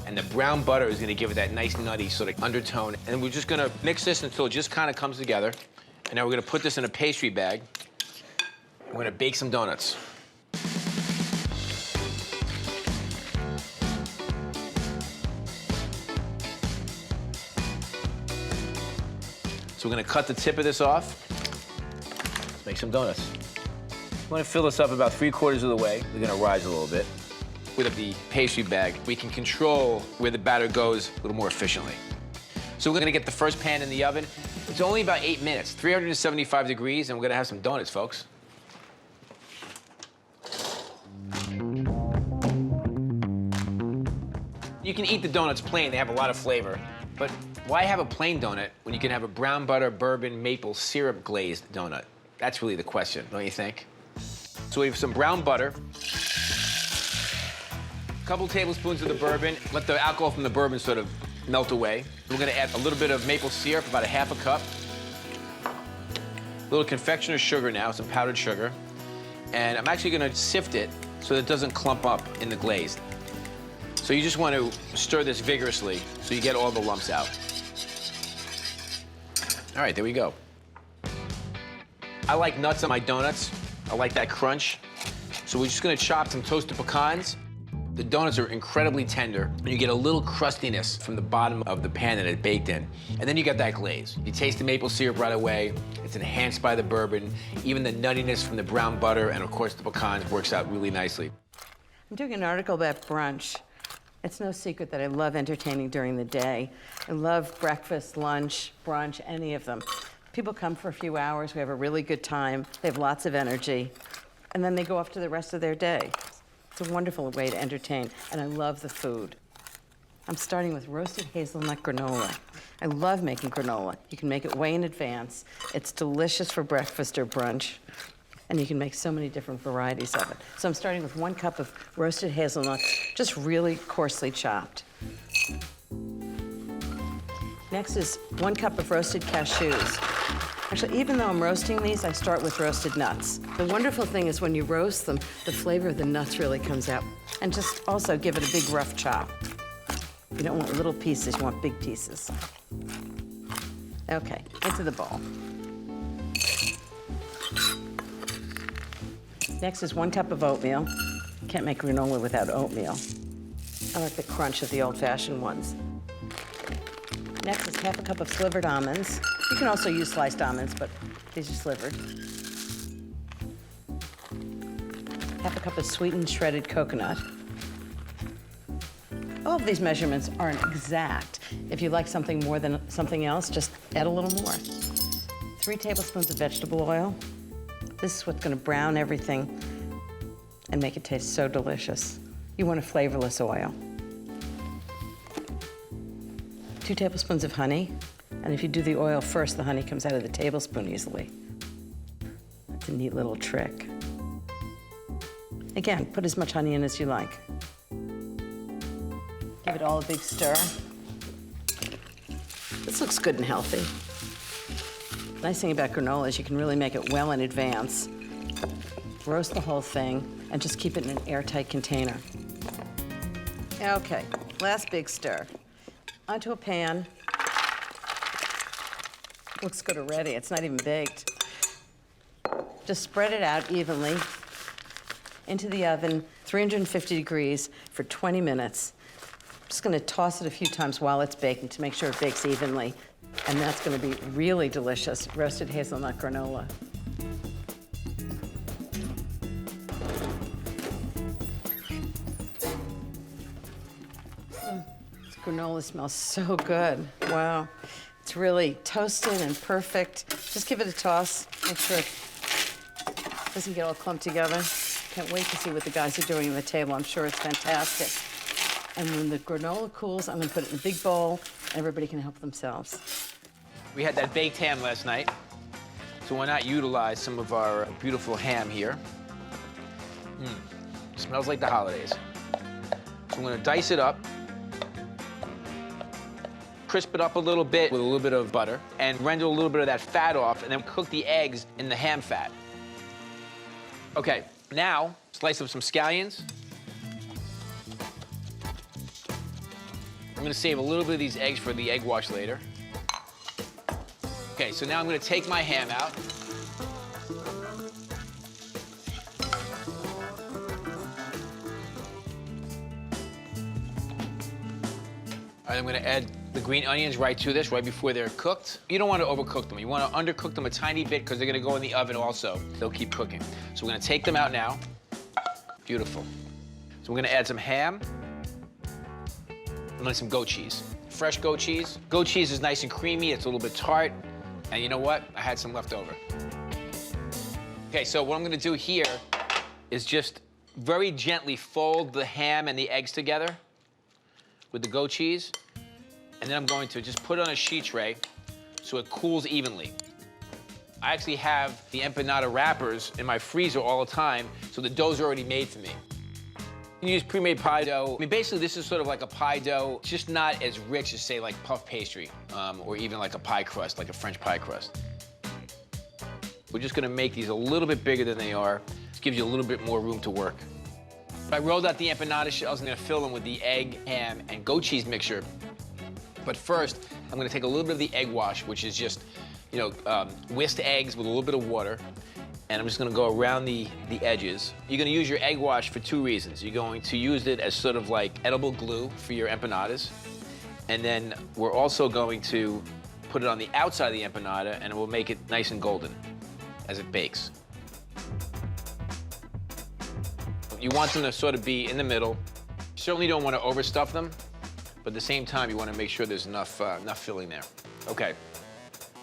And the brown butter is gonna give it that nice nutty sort of undertone. And we're just gonna mix this until it just kind of comes together. And now we're gonna put this in a pastry bag. We're gonna bake some donuts. So we're gonna cut the tip of this off. Let's make some donuts. I'm gonna fill this up about 3/4 of the way. We're gonna rise a little bit. With the pastry bag, we can control where the batter goes a little more efficiently. So we're gonna get the first pan in the oven. It's only about 8 minutes, 375 degrees, and we're gonna have some donuts, folks. You can eat the donuts plain, they have a lot of flavor. But why have a plain donut when you can have a brown butter, bourbon, maple syrup glazed donut? That's really the question, don't you think? So we have some brown butter, a couple tablespoons of the bourbon. Let the alcohol from the bourbon sort of melt away. We're gonna add a little bit of maple syrup, about 1/2 cup. A little confectioner's sugar now, some powdered sugar. And I'm actually gonna sift it so that it doesn't clump up in the glaze. So you just want to stir this vigorously so you get all the lumps out. All right, there we go. I like nuts on my donuts. I like that crunch. So we're just gonna chop some toasted pecans. The donuts are incredibly tender, and you get a little crustiness from the bottom of the pan that it's baked in. And then you got that glaze. You taste the maple syrup right away. It's enhanced by the bourbon. Even the nuttiness from the brown butter and, of course, the pecans works out really nicely. I'm doing an article about brunch. It's no secret that I love entertaining during the day. I love breakfast, lunch, brunch, any of them. People come for a few hours, we have a really good time, they have lots of energy, and then they go off to the rest of their day. It's a wonderful way to entertain, and I love the food. I'm starting with roasted hazelnut granola. I love making granola. You can make it way in advance. It's delicious for breakfast or brunch, and you can make so many different varieties of it. So I'm starting with 1 cup of roasted hazelnuts, just really coarsely chopped. Next is 1 cup of roasted cashews. Actually, even though I'm roasting these, I start with roasted nuts. The wonderful thing is when you roast them, the flavor of the nuts really comes out. And just also give it a big rough chop. You don't want little pieces, you want big pieces. Okay, into the bowl. Next is 1 cup of oatmeal. Can't make granola without oatmeal. I like the crunch of the old-fashioned ones. Next is 1/2 cup of slivered almonds. You can also use sliced almonds, but these are slivered. 1/2 cup of sweetened shredded coconut. All of these measurements aren't exact. If you like something more than something else, just add a little more. 3 tablespoons of vegetable oil. This is what's gonna brown everything and make it taste so delicious. You want a flavorless oil. 2 tablespoons of honey. And if you do the oil first, the honey comes out of the tablespoon easily. a neat little trick. Again, put as much honey in as you like. Give it all a big stir. This looks good and healthy. Nice thing about granola is you can really make it well in advance. Roast the whole thing and just keep it in an airtight container. Okay, last big stir. Onto a pan. Looks good already, it's not even baked. Just spread it out evenly into the oven, 350 degrees for 20 minutes. Just gonna toss it a few times while it's baking to make sure it bakes evenly. And that's gonna be really delicious, roasted hazelnut granola. This granola smells so good, wow. It's really toasted and perfect. Just give it a toss, make sure it doesn't get all clumped together. Can't wait to see what the guys are doing at the table. I'm sure it's fantastic. And when the granola cools, I'm gonna put it in a big bowl, and everybody can help themselves. We had that baked ham last night, so why not utilize some of our beautiful ham here? Smells like the holidays. So I'm gonna dice it up, crisp it up a little bit with a little bit of butter, and render a little bit of that fat off, and then cook the eggs in the ham fat. Okay, now slice up some scallions. I'm gonna save a little bit of these eggs for the egg wash later. Okay, so now I'm gonna take my ham out. All right, I'm gonna add the green onions right to this, right before they're cooked. You don't wanna overcook them. You wanna undercook them a tiny bit because they're gonna go in the oven also. They'll keep cooking. So we're gonna take them out now. Beautiful. So we're gonna add some ham and then some goat cheese. Fresh goat cheese. Goat cheese is nice and creamy, it's a little bit tart. And you know what? I had some left over. Okay, so what I'm gonna do here is just very gently fold the ham and the eggs together with the goat cheese. And then I'm going to just put it on a sheet tray so it cools evenly. I actually have the empanada wrappers in my freezer all the time, so the dough's already made for me. You can use pre-made pie dough. I mean, basically, this is sort of like a pie dough. It's just not as rich as, say, like puff pastry, or even like a pie crust, like a French pie crust. We're just gonna make these a little bit bigger than they are. This gives you a little bit more room to work. I rolled out the empanada shells. I'm gonna fill them with the egg, ham, and goat cheese mixture. But first, I'm gonna take a little bit of the egg wash, which is just, you know, whisked eggs with a little bit of water. And I'm just gonna go around the edges. You're gonna use your egg wash for two reasons. You're going to use it as sort of like edible glue for your empanadas. And then we're also going to put it on the outside of the empanada and it will make it nice and golden as it bakes. You want them to sort of be in the middle. You certainly don't wanna overstuff them, but at the same time, you wanna make sure there's enough filling there. Okay,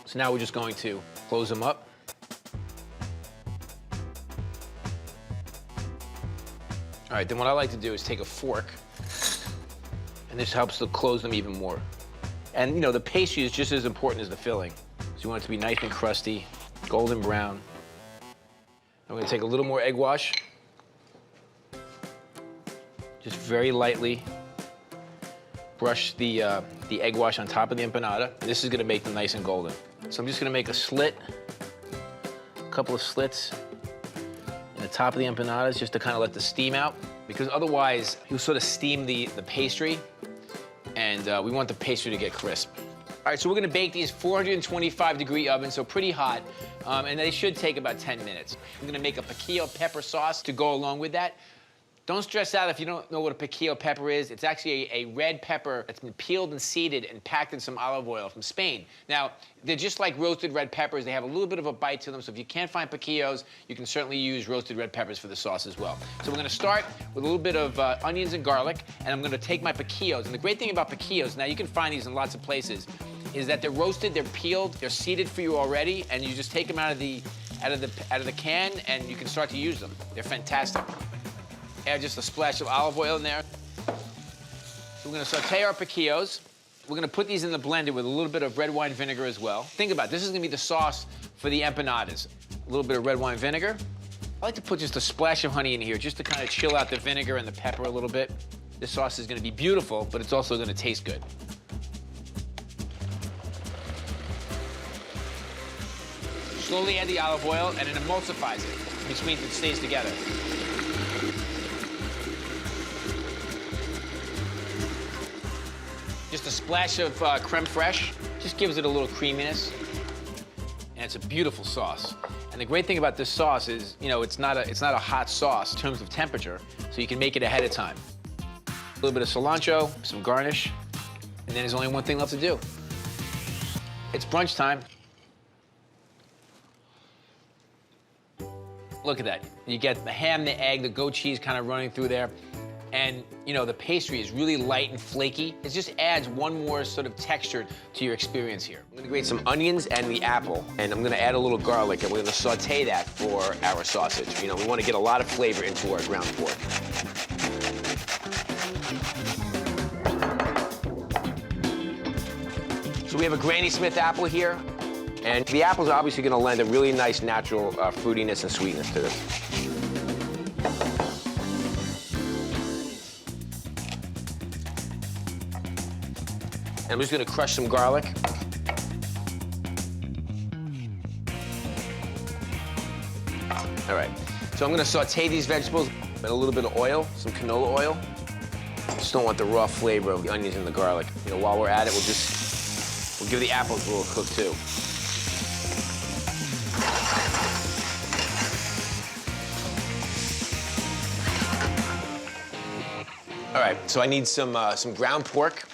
so now we're just going to close them up. All right, then what I like to do is take a fork, and this helps to close them even more. And you know, the pastry is just as important as the filling. So you want it to be nice and crusty, golden brown. I'm gonna take a little more egg wash. Just very lightly brush the egg wash on top of the empanada. This is gonna make them nice and golden. So I'm just gonna make a slit, a couple of slits in the top of the empanadas just to kind of let the steam out, because otherwise you'll sort of steam the pastry, and we want the pastry to get crisp. All right, so we're gonna bake these 425-degree oven, so pretty hot, and they should take about 10 minutes. I'm gonna make a piquillo pepper sauce to go along with that. Don't stress out if you don't know what a piquillo pepper is. It's actually a red pepper that's been peeled and seeded and packed in some olive oil from Spain. Now, they're just like roasted red peppers. They have a little bit of a bite to them, so if you can't find piquillos, you can certainly use roasted red peppers for the sauce as well. So we're gonna start with a little bit of onions and garlic, and I'm gonna take my piquillos. And the great thing about piquillos, now you can find these in lots of places, is that they're roasted, they're peeled, they're seeded for you already, and you just take them out of the can, and you can start to use them. They're fantastic. Add just a splash of olive oil in there. We're gonna saute our piquillos. We're gonna put these in the blender with a little bit of red wine vinegar as well. Think about it, this is gonna be the sauce for the empanadas. a little bit of red wine vinegar. I like to put just a splash of honey in here just to kind of chill out the vinegar and the pepper a little bit. This sauce is gonna be beautiful, but it's also gonna taste good. Slowly add the olive oil and it emulsifies it, which means it stays together. Just a splash of creme fraiche, just gives it a little creaminess. And it's a beautiful sauce. And the great thing about this sauce is, you know, it's not a hot sauce in terms of temperature, so you can make it ahead of time. A little bit of cilantro, some garnish, and then there's only one thing left to do. It's brunch time. Look at that. You get the ham, the egg, the goat cheese kind of running through there. And, you know, the pastry is really light and flaky. It just adds one more sort of texture to your experience here. I'm gonna grate some onions and the apple, and I'm gonna add a little garlic, and we're gonna saute that for our sausage. You know, we wanna get a lot of flavor into our ground pork. So we have a Granny Smith apple here, and the apple's obviously gonna lend a really nice natural fruitiness and sweetness to this. And I'm just gonna crush some garlic. All right, so I'm gonna saute these vegetables with a little bit of oil, some canola oil. Just don't want the raw flavor of the onions and the garlic. You know, while we're at it, we'll give the apples a little cook too. All right, so I need some ground pork.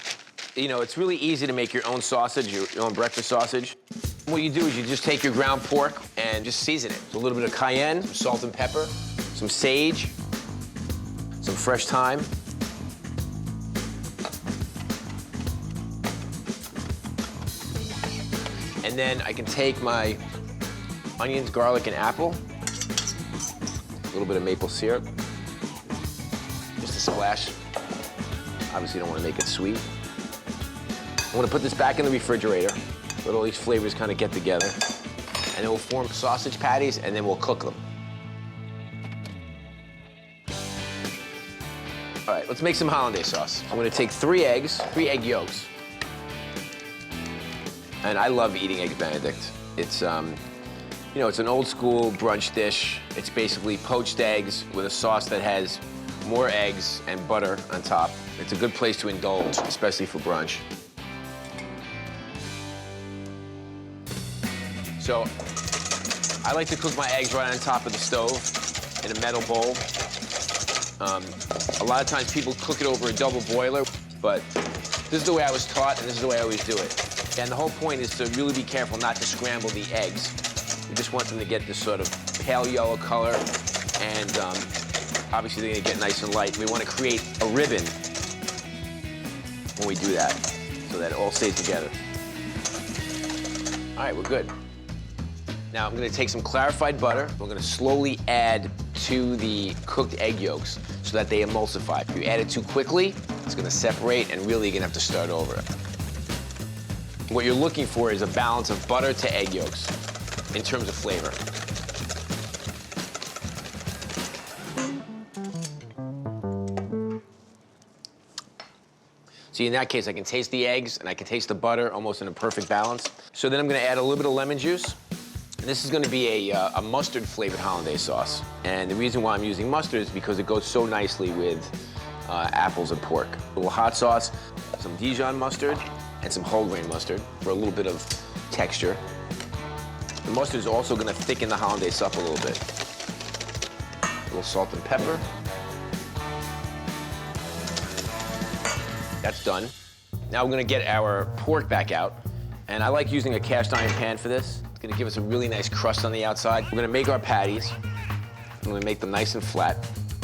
You know, it's really easy to make your own sausage, your own breakfast sausage. What you do is you just take your ground pork and just season it. So a little bit of cayenne, some salt and pepper, some sage, some fresh thyme. And then I can take my onions, garlic, and apple, a little bit of maple syrup, just a splash. Obviously, you don't want to make it sweet. I'm gonna put this back in the refrigerator, let all these flavors kind of get together, and then we'll form sausage patties, and then we'll cook them. All right, let's make some hollandaise sauce. I'm gonna take 3 eggs, 3 egg yolks. And I love eating eggs Benedict. It's, you know, it's an old school brunch dish. It's basically poached eggs with a sauce that has more eggs and butter on top. It's a good place to indulge, especially for brunch. So I like to cook my eggs right on top of the stove in a metal bowl. A lot of times people cook it over a double boiler, but this is the way I was taught, and this is the way I always do it. And the whole point is to really be careful not to scramble the eggs. You just want them to get this sort of pale yellow color, and obviously they're gonna get nice and light. We want to create a ribbon when we do that, so that it all stays together. All right, we're good. Now I'm gonna take some clarified butter. We're gonna slowly add to the cooked egg yolks so that they emulsify. If you add it too quickly, it's gonna separate, and really you're gonna have to start over. What you're looking for is a balance of butter to egg yolks in terms of flavor. See, in that case, I can taste the eggs and I can taste the butter almost in a perfect balance. So then I'm gonna add a little bit of lemon juice. And this is gonna be a mustard-flavored hollandaise sauce. And the reason why I'm using mustard is because it goes so nicely with apples and pork. A little hot sauce, some Dijon mustard, and some whole grain mustard for a little bit of texture. The mustard is also gonna thicken the hollandaise up a little bit. A little salt and pepper. That's done. Now we're gonna get our pork back out. And I like using a cast iron pan for this. It's gonna give us a really nice crust on the outside. We're gonna make our patties. I'm gonna make them nice and flat.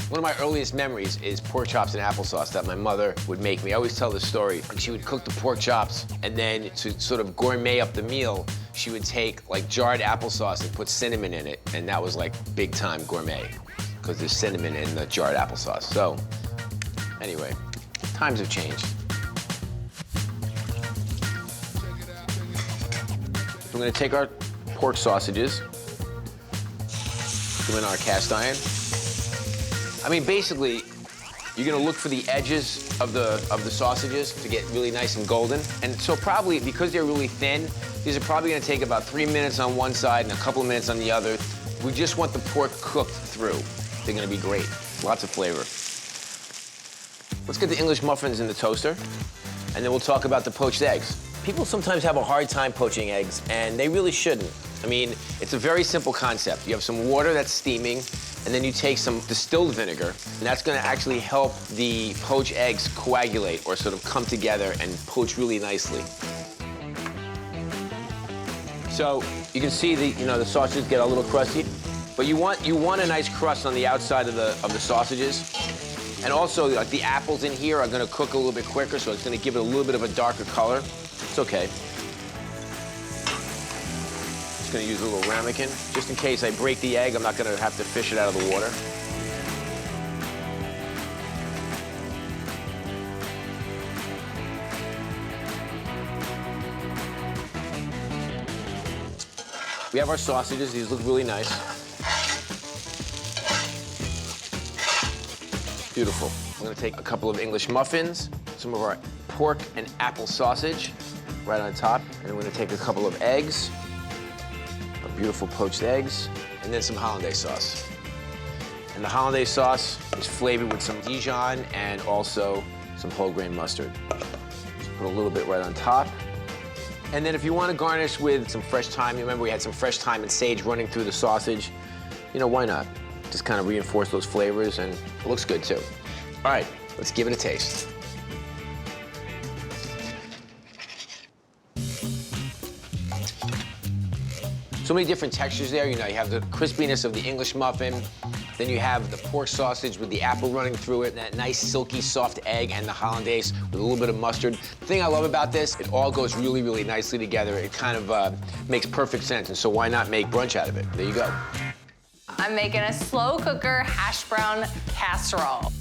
One of my earliest memories is pork chops and applesauce that my mother would make me. I always tell this story. She would cook the pork chops, and then to sort of gourmet up the meal, she would take like jarred applesauce and put cinnamon in it, and that was like big time gourmet, because there's cinnamon in the jarred applesauce. So, anyway, times have changed. So we're gonna take our pork sausages, them in our cast iron. I mean, basically, you're gonna look for the edges of the sausages to get really nice and golden. And so probably, because they're really thin, these are probably gonna take about 3 minutes on one side and a couple of minutes on the other. We just want the pork cooked through. They're gonna be great. Lots of flavor. Let's get the English muffins in the toaster, and then we'll talk about the poached eggs. People sometimes have a hard time poaching eggs, and they really shouldn't. I mean, it's a very simple concept. You have some water that's steaming, and then you take some distilled vinegar, and that's gonna actually help the poached eggs coagulate or sort of come together and poach really nicely. So you can see the sausages get a little crusty, but you want a nice crust on the outside of the sausages. And also, like, the apples in here are gonna cook a little bit quicker, so it's gonna give it a little bit of a darker color. It's okay. Just gonna use a little ramekin. Just in case I break the egg, I'm not gonna have to fish it out of the water. We have our sausages. These look really nice. Beautiful. I'm gonna take a couple of English muffins, some of our pork and apple sausage right on top, and then we're gonna take a couple of eggs, our beautiful poached eggs, and then some hollandaise sauce. And the hollandaise sauce is flavored with some Dijon and also some whole grain mustard. Just put a little bit right on top. And then if you want to garnish with some fresh thyme, you remember we had some fresh thyme and sage running through the sausage, why not? Just kind of reinforce those flavors, and it looks good too. All right, let's give it a taste. So many different textures there. You have the crispiness of the English muffin, then you have the pork sausage with the apple running through it, and that nice silky soft egg and the hollandaise with a little bit of mustard. The thing I love about this, it all goes really, really nicely together. It kind of makes perfect sense, and so why not make brunch out of it? There you go. I'm making a slow cooker hash brown casserole.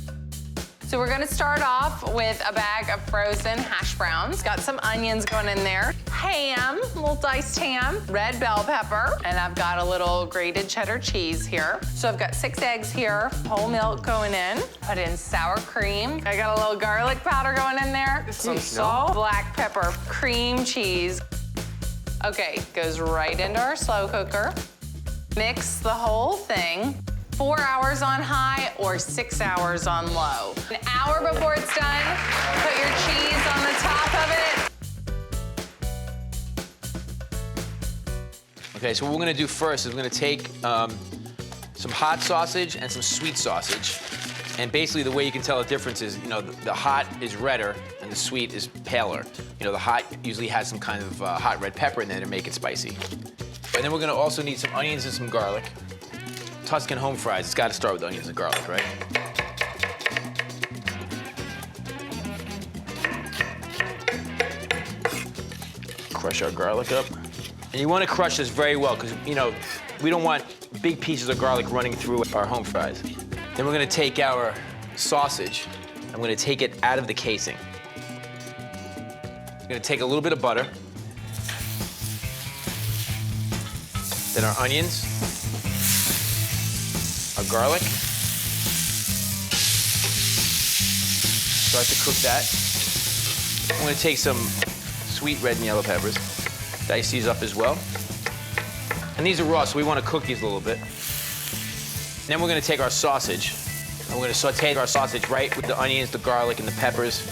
So we're gonna start off with a bag of frozen hash browns. Got some onions going in there. Ham, a little diced ham, red bell pepper, and I've got a little grated cheddar cheese here. So I've got 6 eggs here, whole milk going in. Put in sour cream. I got a little garlic powder going in there. Some salt, black pepper, cream cheese. Okay, goes right into our slow cooker. Mix the whole thing. 4 hours on high or 6 hours on low. An hour before it's done, put your cheese on the top of it. Okay, so what we're gonna do first is we're gonna take some hot sausage and some sweet sausage. And basically the way you can tell the difference is, the hot is redder and the sweet is paler. The hot usually has some kind of hot red pepper in there to make it spicy. And then we're gonna also need some onions and some garlic. Tuscan home fries, it's gotta start with onions and garlic, right? Crush our garlic up. And you wanna crush this very well, because, we don't want big pieces of garlic running through our home fries. Then we're gonna take our sausage, I'm gonna take it out of the casing. I'm gonna take a little bit of butter, then our onions, our garlic. Start to cook that. I'm gonna take some sweet red and yellow peppers, dice these up as well. And these are raw, so we wanna cook these a little bit. Then we're gonna take our sausage, and we're gonna saute our sausage right with the onions, the garlic, and the peppers.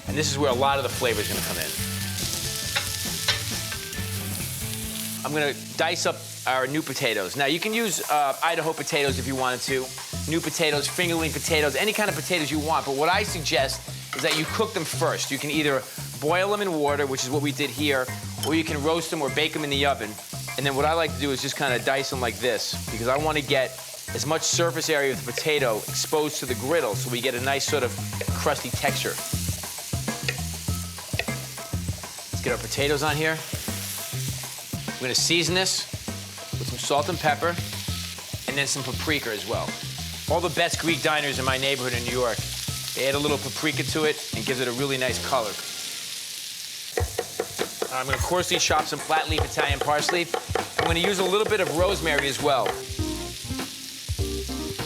And this is where a lot of the flavor is gonna come in. I'm gonna dice up our new potatoes. Now, you can use Idaho potatoes if you wanted to. New potatoes, fingerling potatoes, any kind of potatoes you want. But what I suggest is that you cook them first. You can either boil them in water, which is what we did here, or you can roast them or bake them in the oven. And then what I like to do is just kind of dice them like this, because I want to get as much surface area of the potato exposed to the griddle so we get a nice sort of crusty texture. Let's get our potatoes on here. We're gonna season this with some salt and pepper, and then some paprika as well. All the best Greek diners in my neighborhood in New York, they add a little paprika to it and gives it a really nice color. I'm gonna coarsely chop some flat leaf Italian parsley. I'm gonna use a little bit of rosemary as well.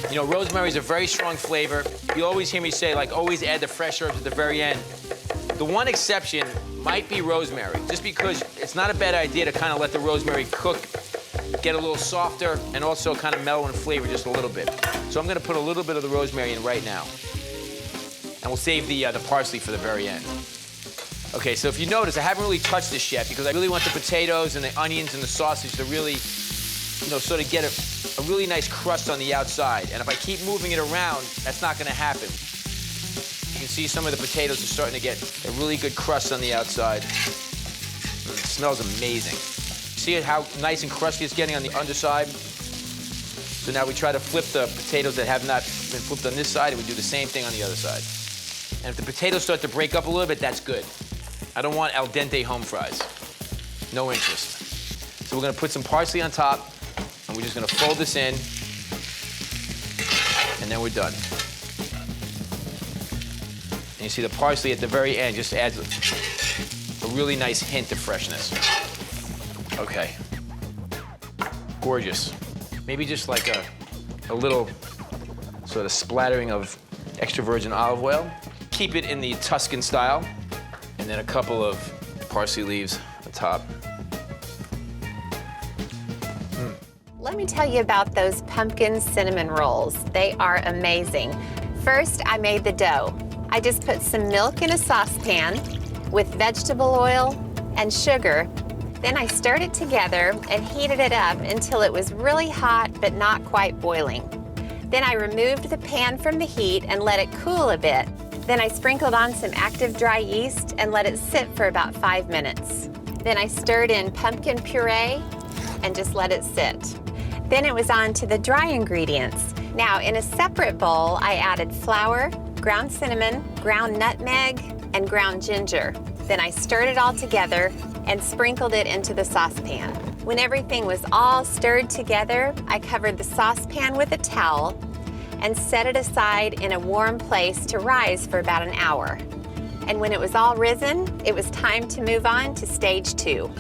You know, rosemary is a very strong flavor. You always hear me say, like, always add the fresh herbs at the very end. The one exception might be rosemary, just because it's not a bad idea to kind of let the rosemary cook, get a little softer, and also kind of mellow in flavor just a little bit. So I'm gonna put a little bit of the rosemary in right now. And we'll save the parsley for the very end. Okay, so if you notice, I haven't really touched this yet because I really want the potatoes and the onions and the sausage to really, you know, sort of get a really nice crust on the outside. And if I keep moving it around, that's not gonna happen. You can see some of the potatoes are starting to get a really good crust on the outside. It smells amazing. See how nice and crusty it's getting on the underside? So now we try to flip the potatoes that have not been flipped on this side, and we do the same thing on the other side. And if the potatoes start to break up a little bit, that's good. I don't want al dente home fries. No interest. So we're gonna put some parsley on top, and we're just gonna fold this in, and then we're done. And you see the parsley at the very end just adds a really nice hint of freshness. Okay. Gorgeous. Maybe just like a little sort of splattering of extra virgin olive oil. Keep it in the Tuscan style. And then a couple of parsley leaves on top. Let me tell you about those pumpkin cinnamon rolls. They are amazing. First, I made the dough. I just put some milk in a saucepan with vegetable oil and sugar. Then I stirred it together and heated it up until it was really hot but not quite boiling. Then I removed the pan from the heat and let it cool a bit. Then I sprinkled on some active dry yeast and let it sit for about 5 minutes. Then I stirred in pumpkin puree and just let it sit. Then it was on to the dry ingredients. Now, in a separate bowl, I added flour, ground cinnamon, ground nutmeg, and ground ginger. Then I stirred it all together and sprinkled it into the saucepan. When everything was all stirred together, I covered the saucepan with a towel and set it aside in a warm place to rise for about an hour. And when it was all risen, it was time to move on to stage 2.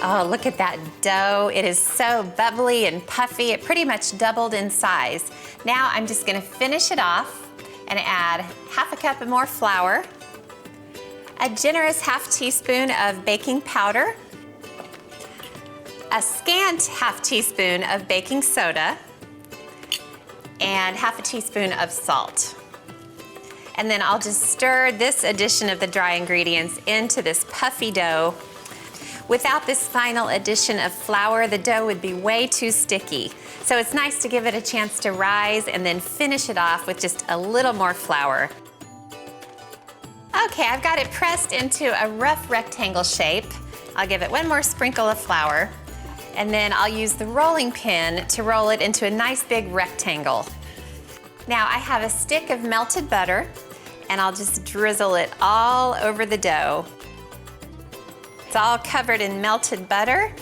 Oh, look at that dough. It is so bubbly and puffy. It pretty much doubled in size. Now I'm just gonna finish it off and add half a cup of more flour, a generous half teaspoon of baking powder, a scant half teaspoon of baking soda, and half a teaspoon of salt. And then I'll just stir this addition of the dry ingredients into this puffy dough. Without this final addition of flour, the dough would be way too sticky. So it's nice to give it a chance to rise and then finish it off with just a little more flour. Okay, I've got it pressed into a rough rectangle shape. I'll give it one more sprinkle of flour, and then I'll use the rolling pin to roll it into a nice big rectangle. Now I have a stick of melted butter, and I'll just drizzle it all over the dough. It's all covered in melted butter.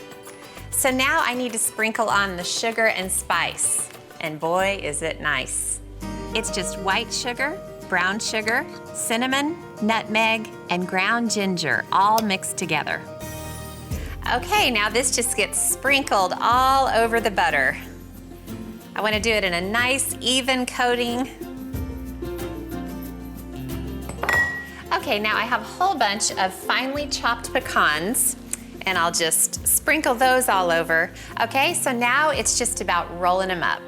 So now I need to sprinkle on the sugar and spice. And boy, is it nice. It's just white sugar, brown sugar, cinnamon, nutmeg, and ground ginger all mixed together. Okay, now this just gets sprinkled all over the butter. I want to do it in a nice, even coating. Okay, now I have a whole bunch of finely chopped pecans, and I'll just sprinkle those all over. Okay, so now it's just about rolling them up.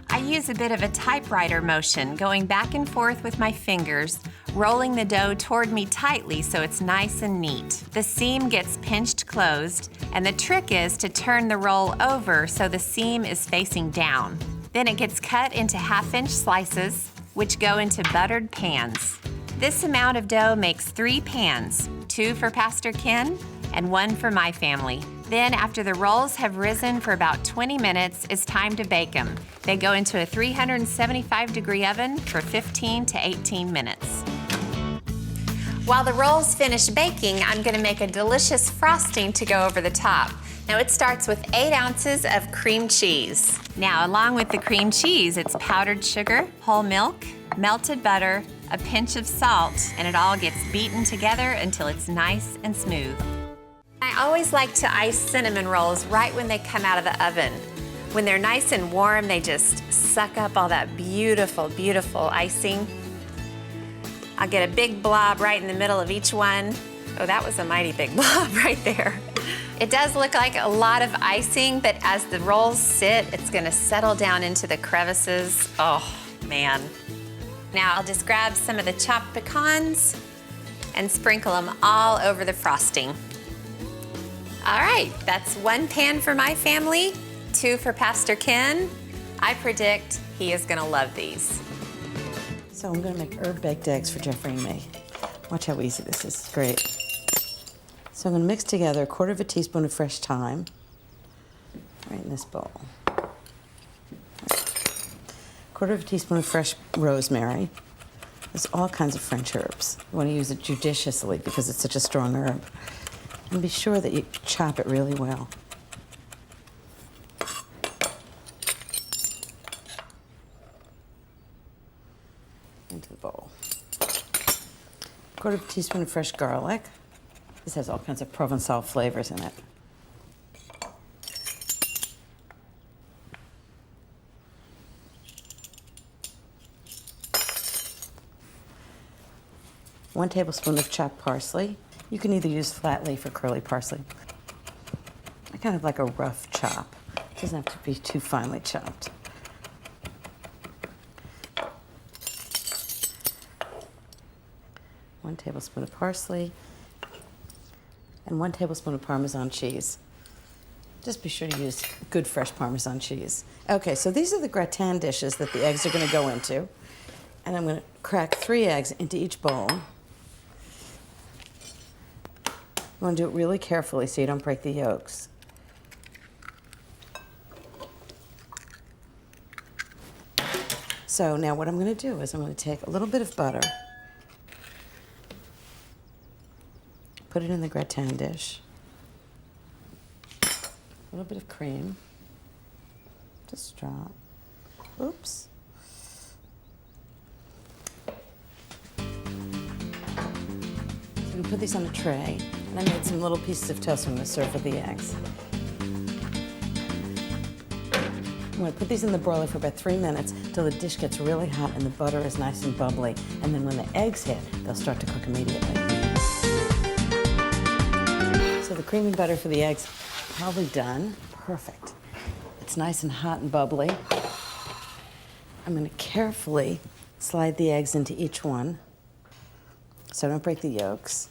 I use a bit of a typewriter motion, going back and forth with my fingers, rolling the dough toward me tightly so it's nice and neat. The seam gets pinched closed, and the trick is to turn the roll over so the seam is facing down. Then it gets cut into half-inch slices, which go into buttered pans. This amount of dough makes 3 pans, 2 for Pastor Ken and 1 for my family. Then, after the rolls have risen for about 20 minutes, it's time to bake them. They go into a 375-degree oven for 15 to 18 minutes. While the rolls finish baking, I'm gonna make a delicious frosting to go over the top. Now it starts with 8 ounces of cream cheese. Now, along with the cream cheese, it's powdered sugar, whole milk, melted butter, a pinch of salt, and it all gets beaten together until it's nice and smooth. I always like to ice cinnamon rolls right when they come out of the oven. When they're nice and warm, they just suck up all that beautiful, beautiful icing. I'll get a big blob right in the middle of each one. Oh, that was a mighty big blob right there. It does look like a lot of icing, but as the rolls sit, it's gonna settle down into the crevices. Oh, man. Now I'll just grab some of the chopped pecans and sprinkle them all over the frosting. All right, that's 1 pan for my family, 2 for Pastor Ken. I predict he is gonna love these. So I'm gonna make herb baked eggs for Geoffrey and me. Watch how easy this is, great. So I'm gonna mix together 1/4 teaspoon of fresh thyme, right in this bowl. 1/4 teaspoon of fresh rosemary. There's all kinds of French herbs. You wanna use it judiciously because it's such a strong herb. And be sure that you chop it really well. Into the bowl. 1/4 teaspoon of fresh garlic. This has all kinds of Provençal flavors in it. One tablespoon of chopped parsley. You can either use flat leaf or curly parsley. I kind of like a rough chop. It doesn't have to be too finely chopped. One tablespoon of parsley and 1 tablespoon of Parmesan cheese. Just be sure to use good fresh Parmesan cheese. Okay, so these are the gratin dishes that the eggs are gonna go into. And I'm gonna crack 3 eggs into each bowl. You wanna do it really carefully so you don't break the yolks. So now what I'm gonna do is I'm gonna take a little bit of butter, put it in the gratin dish, a little bit of cream, just drop, oops. I'm gonna put these on a tray, and I made some little pieces of toast I'm gonna serve with the eggs. I'm gonna put these in the broiler for about 3 minutes till the dish gets really hot and the butter is nice and bubbly. And then when the eggs hit, they'll start to cook immediately. So the cream and butter for the eggs, probably done. Perfect. It's nice and hot and bubbly. I'm gonna carefully slide the eggs into each one so don't break the yolks.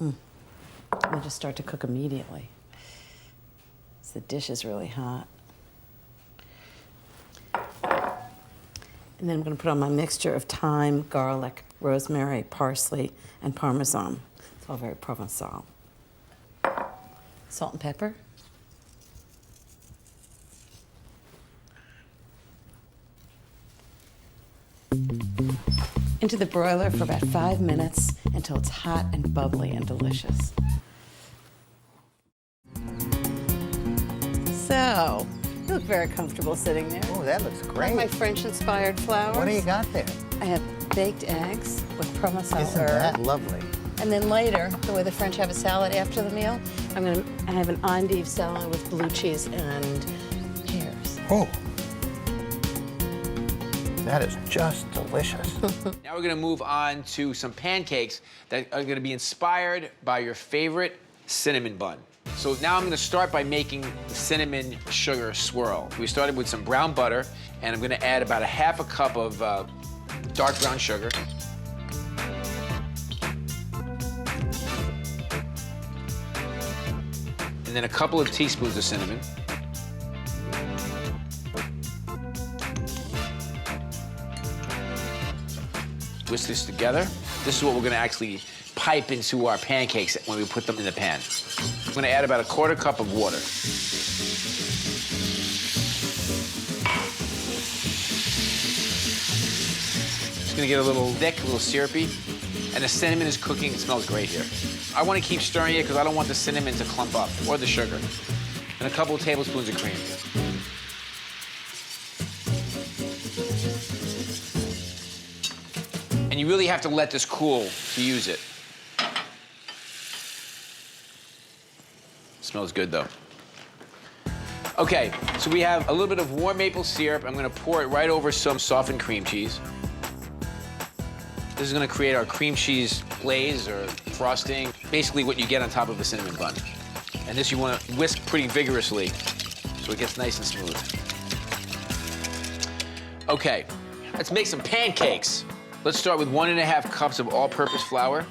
They'll just start to cook immediately. So the dish is really hot. And then I'm gonna put on my mixture of thyme, garlic, rosemary, parsley, and Parmesan. It's all very Provençal. Salt and pepper. Into the broiler for about 5 minutes until it's hot and bubbly and delicious. So, you look very comfortable sitting there. Oh, that looks I have great. my French-inspired flowers. What do you got there? I have baked eggs with Provençal Isn't herb. that lovely? And then later, the way the French have a salad after the meal, I have an endive salad with blue cheese and pears. Oh. That is just delicious. Now we're gonna move on to some pancakes that are gonna be inspired by your favorite cinnamon bun. So now I'm gonna start by making the cinnamon sugar swirl. We started with some brown butter, and I'm gonna add about 1/2 cup of dark brown sugar. And then a couple of teaspoons of cinnamon. Whisk this together. This is what we're gonna actually pipe into our pancakes when we put them in the pan. I'm gonna add about 1/4 cup of water. It's gonna get a little thick, a little syrupy, and the cinnamon is cooking. It smells great here. I wanna keep stirring it because I don't want the cinnamon to clump up, or the sugar. And a couple of tablespoons of cream. you really have to let this cool to use it. Smells good, though. Okay, so we have a little bit of warm maple syrup. I'm gonna pour it right over some softened cream cheese. This is gonna create our cream cheese glaze or frosting, basically what you get on top of a cinnamon bun. And this you wanna whisk pretty vigorously so it gets nice and smooth. Okay, let's make some pancakes. Let's start with 1½ cups of all-purpose flour.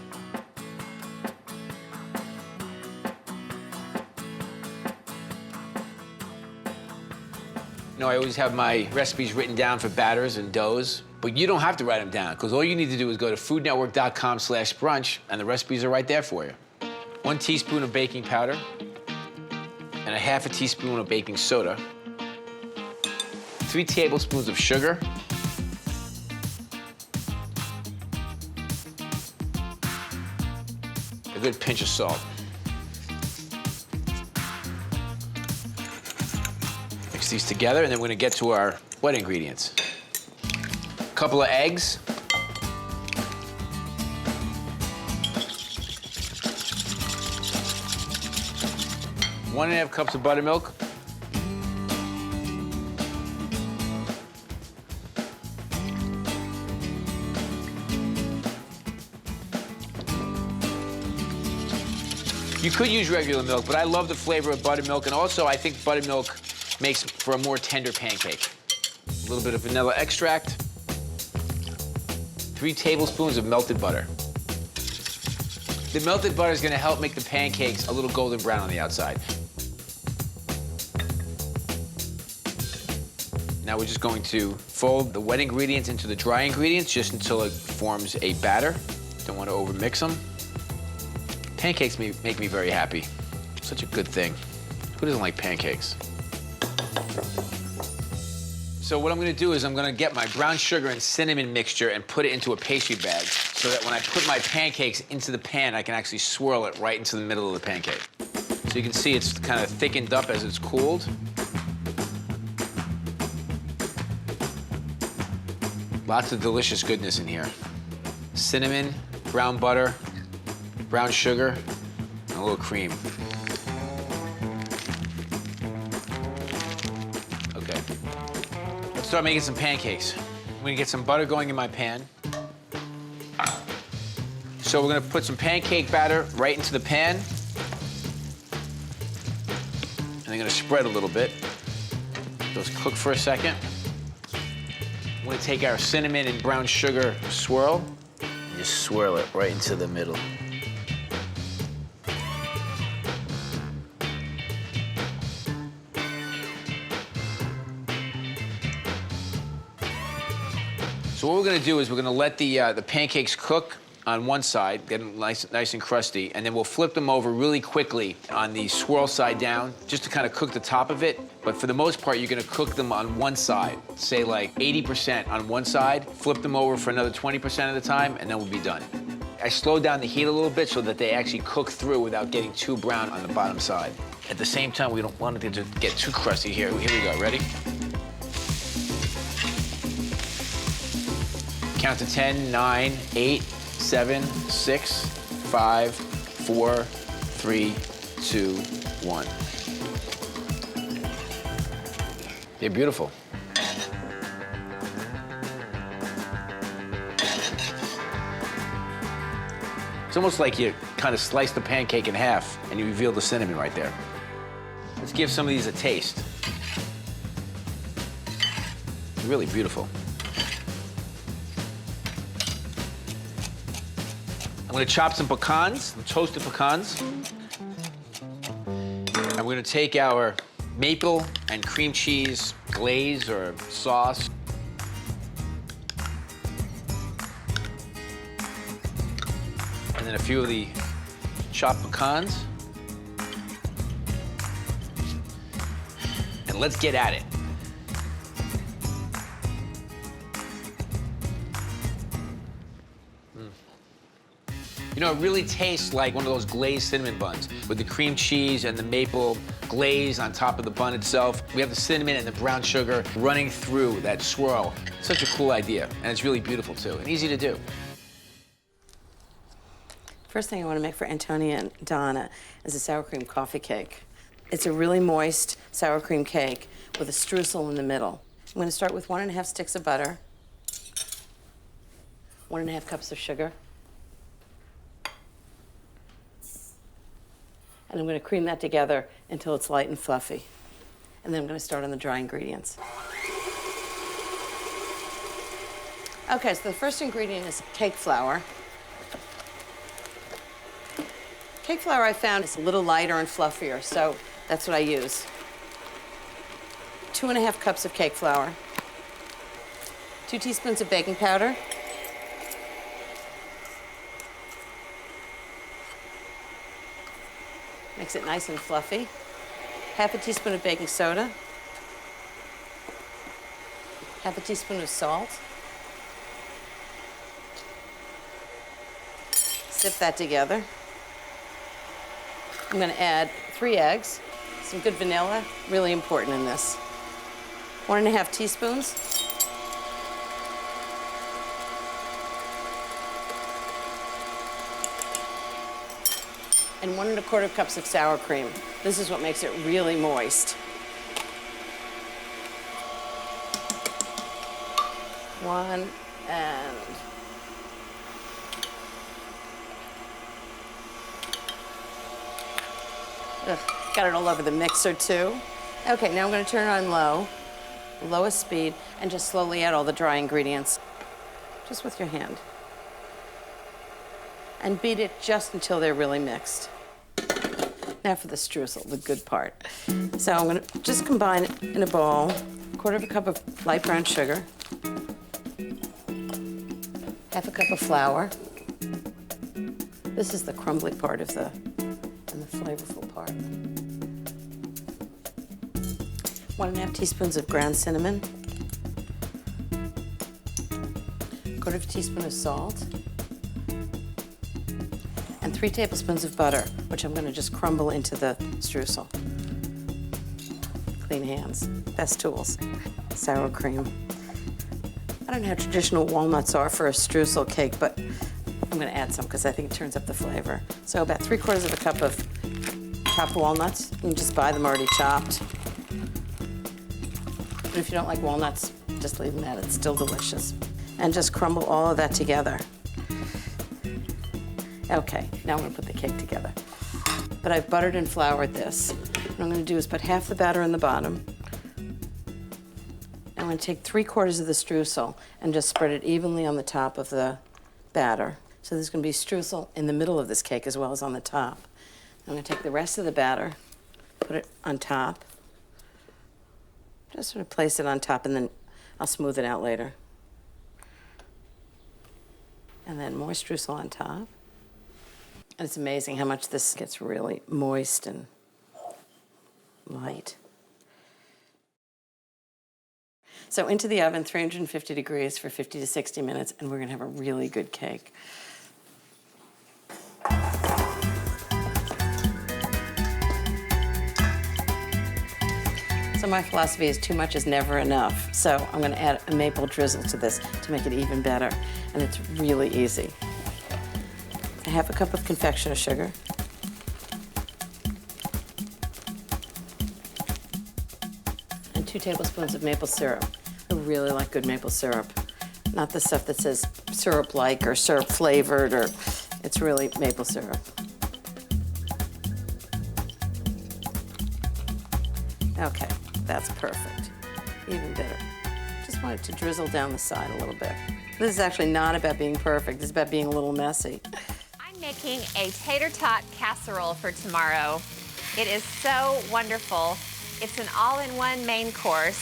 You know, I always have my recipes written down for batters and doughs, but you don't have to write them down, because all you need to do is go to foodnetwork.com/brunch, and the recipes are right there for you. 1 teaspoon of baking powder, and ½ teaspoon of baking soda, 3 tablespoons of sugar, a good pinch of salt. Mix these together, and then we're gonna get to our wet ingredients. A couple of eggs. ½ cups of buttermilk. You could use regular milk, but I love the flavor of buttermilk, and also I think buttermilk makes for a more tender pancake. A little bit of vanilla extract. 3 tablespoons of melted butter. The melted butter is gonna help make the pancakes a little golden brown on the outside. Now we're just going to fold the wet ingredients into the dry ingredients just until it forms a batter. Don't want to overmix them. Pancakes make me very happy. Such a good thing. Who doesn't like pancakes? So what I'm gonna do is I'm gonna get my brown sugar and cinnamon mixture and put it into a pastry bag so that when I put my pancakes into the pan, I can actually swirl it right into the middle of the pancake. So you can see it's kind of thickened up as it's cooled. Lots of delicious goodness in here. Cinnamon, brown butter, brown sugar, and a little cream. Okay. Let's start making some pancakes. I'm gonna get some butter going in my pan. So we're gonna put some pancake batter right into the pan. And I'm gonna spread a little bit. Those cook for a second. I'm gonna take our cinnamon and brown sugar swirl and just swirl it right into the middle. So what we're gonna do is we're gonna let the pancakes cook on one side, get them nice and crusty, and then we'll flip them over really quickly on the swirl side down, just to kind of cook the top of it. But for the most part, you're gonna cook them on one side, say like 80% on one side, flip them over for another 20% of the time, and then we'll be done. I slowed down the heat a little bit so that they actually cook through without getting too brown on the bottom side. At the same time, we don't want it to get too crusty here. Here we go, ready? Count to 10, 9, 8, 7, 6, 5, 4, 3, 2, 1. They're beautiful. It's almost like you kind of slice the pancake in half and you reveal the cinnamon right there. Let's give some of these a taste. They're really beautiful. I'm gonna chop some pecans, some toasted pecans. And we're gonna take our maple and cream cheese glaze or sauce. And then a few of the chopped pecans. And let's get at it. You know, it really tastes like one of those glazed cinnamon buns with the cream cheese and the maple glaze on top of the bun itself. We have the cinnamon and the brown sugar running through that swirl. Such a cool idea, and it's really beautiful too, and easy to do. First thing I want to make for Antonia and Donna is a sour cream coffee cake. It's a really moist sour cream cake with a streusel in the middle. I'm going to start with 1½ sticks of butter, 1½ cups of sugar, and I'm going to cream that together until it's light and fluffy. And then I'm going to start on the dry ingredients. Okay, so the first ingredient is cake flour. Cake flour I found is a little lighter and fluffier, so that's what I use. 2½ cups of cake flour, 2 teaspoons of baking powder, makes it nice and fluffy, 1/2 teaspoon of baking soda, 1/2 teaspoon of salt. Sift that together. I'm going to add 3 eggs, some good vanilla, really important in this. 1½ teaspoons. And 1¼ cups of sour cream. This is what makes it really moist. 1 and ugh, got it all over the mixer too. Okay, now I'm going to turn it on low, lowest speed, and just slowly add all the dry ingredients, just with your hand. And beat it just until they're really mixed. Now for the streusel, the good part. So I'm going to just combine it in a bowl, 1/4 cup of light brown sugar, 1/2 cup of flour. This is the crumbly part of and the flavorful part. 1½ teaspoons of ground cinnamon, 1/4 teaspoon of salt, and 3 tablespoons of butter, which I'm going to just crumble into the streusel. Clean hands, best tools. Sour cream. I don't know how traditional walnuts are for a streusel cake, but I'm going to add some because I think it turns up the flavor. So about 3/4 cup of chopped walnuts. You can just buy them already chopped. But if you don't like walnuts, just leave them out. It's still delicious. And just crumble all of that together. Okay, now I'm going to put the cake together. But I've buttered and floured this. What I'm going to do is put half the batter in the bottom. I'm going to take 3/4 of the streusel and just spread it evenly on the top of the batter. So there's going to be streusel in the middle of this cake as well as on the top. I'm going to take the rest of the batter, put it on top. Just sort of place it on top, and then I'll smooth it out later. And then more streusel on top. And it's amazing how much this gets really moist and light. So into the oven, 350 degrees for 50 to 60 minutes, and we're going to have a really good cake. So my philosophy is too much is never enough. So I'm going to add a maple drizzle to this to make it even better, and it's really easy. 1/2 cup of confectioner sugar. And 2 tablespoons of maple syrup. I really like good maple syrup. Not the stuff that says syrup-like or syrup-flavored, or it's really maple syrup. Okay, that's perfect. Even better. Just want it to drizzle down the side a little bit. This is actually not about being perfect. It's about being a little messy. I'm making a tater tot casserole for tomorrow. It is so wonderful. It's an all-in-one main course.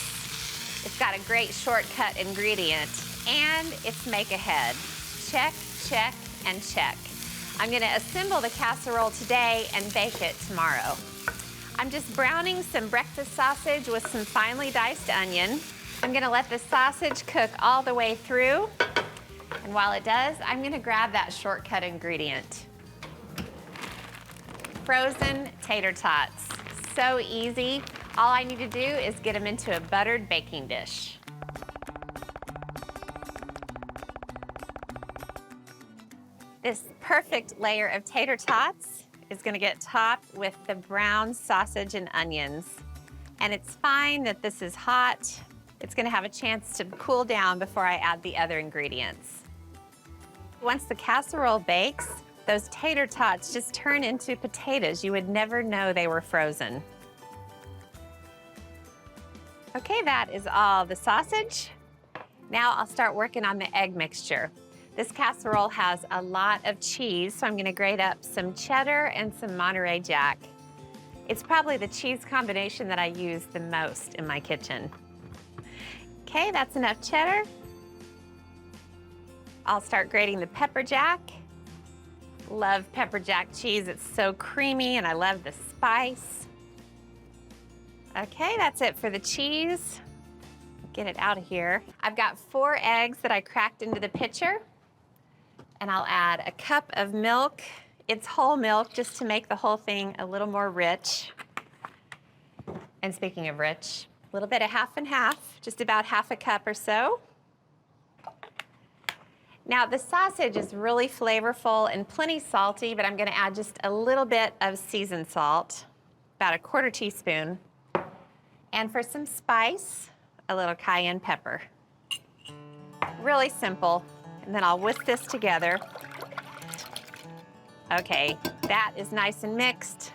It's got a great shortcut ingredient, and it's make ahead. Check, check, and check. I'm gonna assemble the casserole today and bake it tomorrow. I'm just browning some breakfast sausage with some finely diced onion. I'm gonna let the sausage cook all the way through. And while it does, I'm gonna grab that shortcut ingredient. Frozen tater tots. So easy. All I need to do is get them into a buttered baking dish. This perfect layer of tater tots is gonna get topped with the brown sausage and onions. And it's fine that this is hot. It's gonna have a chance to cool down before I add the other ingredients. Once the casserole bakes, those tater tots just turn into potatoes. You would never know they were frozen. Okay, that is all the sausage. Now I'll start working on the egg mixture. This casserole has a lot of cheese, so I'm gonna grate up some cheddar and some Monterey Jack. It's probably the cheese combination that I use the most in my kitchen. Okay, that's enough cheddar. I'll start grating the pepper jack. Love pepper jack cheese, it's so creamy and I love the spice. Okay, that's it for the cheese. Get it out of here. I've got 4 eggs that I cracked into the pitcher. And I'll add a cup of milk. It's whole milk just to make the whole thing a little more rich. And speaking of rich, a little bit of half and half, just about half a cup or so. Now the sausage is really flavorful and plenty salty, but I'm gonna add just a little bit of seasoned salt, about a 1/4 teaspoon. And for some spice, a little cayenne pepper. Really simple. And then I'll whisk this together. Okay, that is nice and mixed.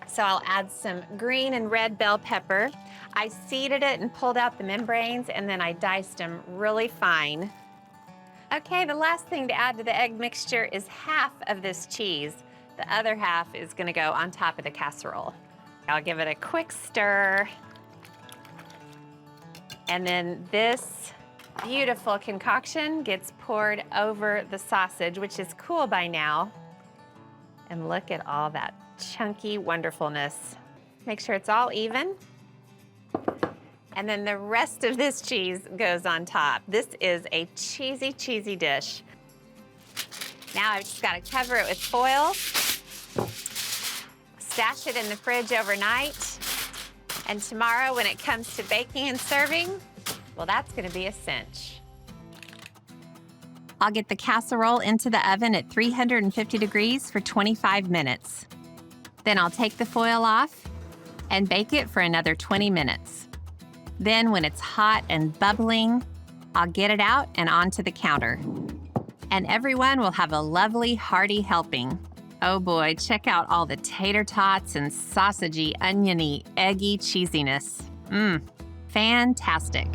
So I'll add some green and red bell pepper. I seeded it and pulled out the membranes, and then I diced them really fine. Okay, the last thing to add to the egg mixture is half of this cheese. The other half is gonna go on top of the casserole. I'll give it a quick stir. And then this beautiful concoction gets poured over the sausage, which is cool by now. And look at all that chunky wonderfulness. Make sure it's all even. And then the rest of this cheese goes on top. This is a cheesy, cheesy dish. Now I've just got to cover it with foil, stash it in the fridge overnight, and tomorrow when it comes to baking and serving, well, that's gonna be a cinch. I'll get the casserole into the oven at 350 degrees for 25 minutes. Then I'll take the foil off and bake it for another 20 minutes. Then when it's hot and bubbling, I'll get it out and onto the counter. And everyone will have a lovely, hearty helping. Oh boy, check out all the tater tots and sausagey, oniony, eggy cheesiness. Fantastic.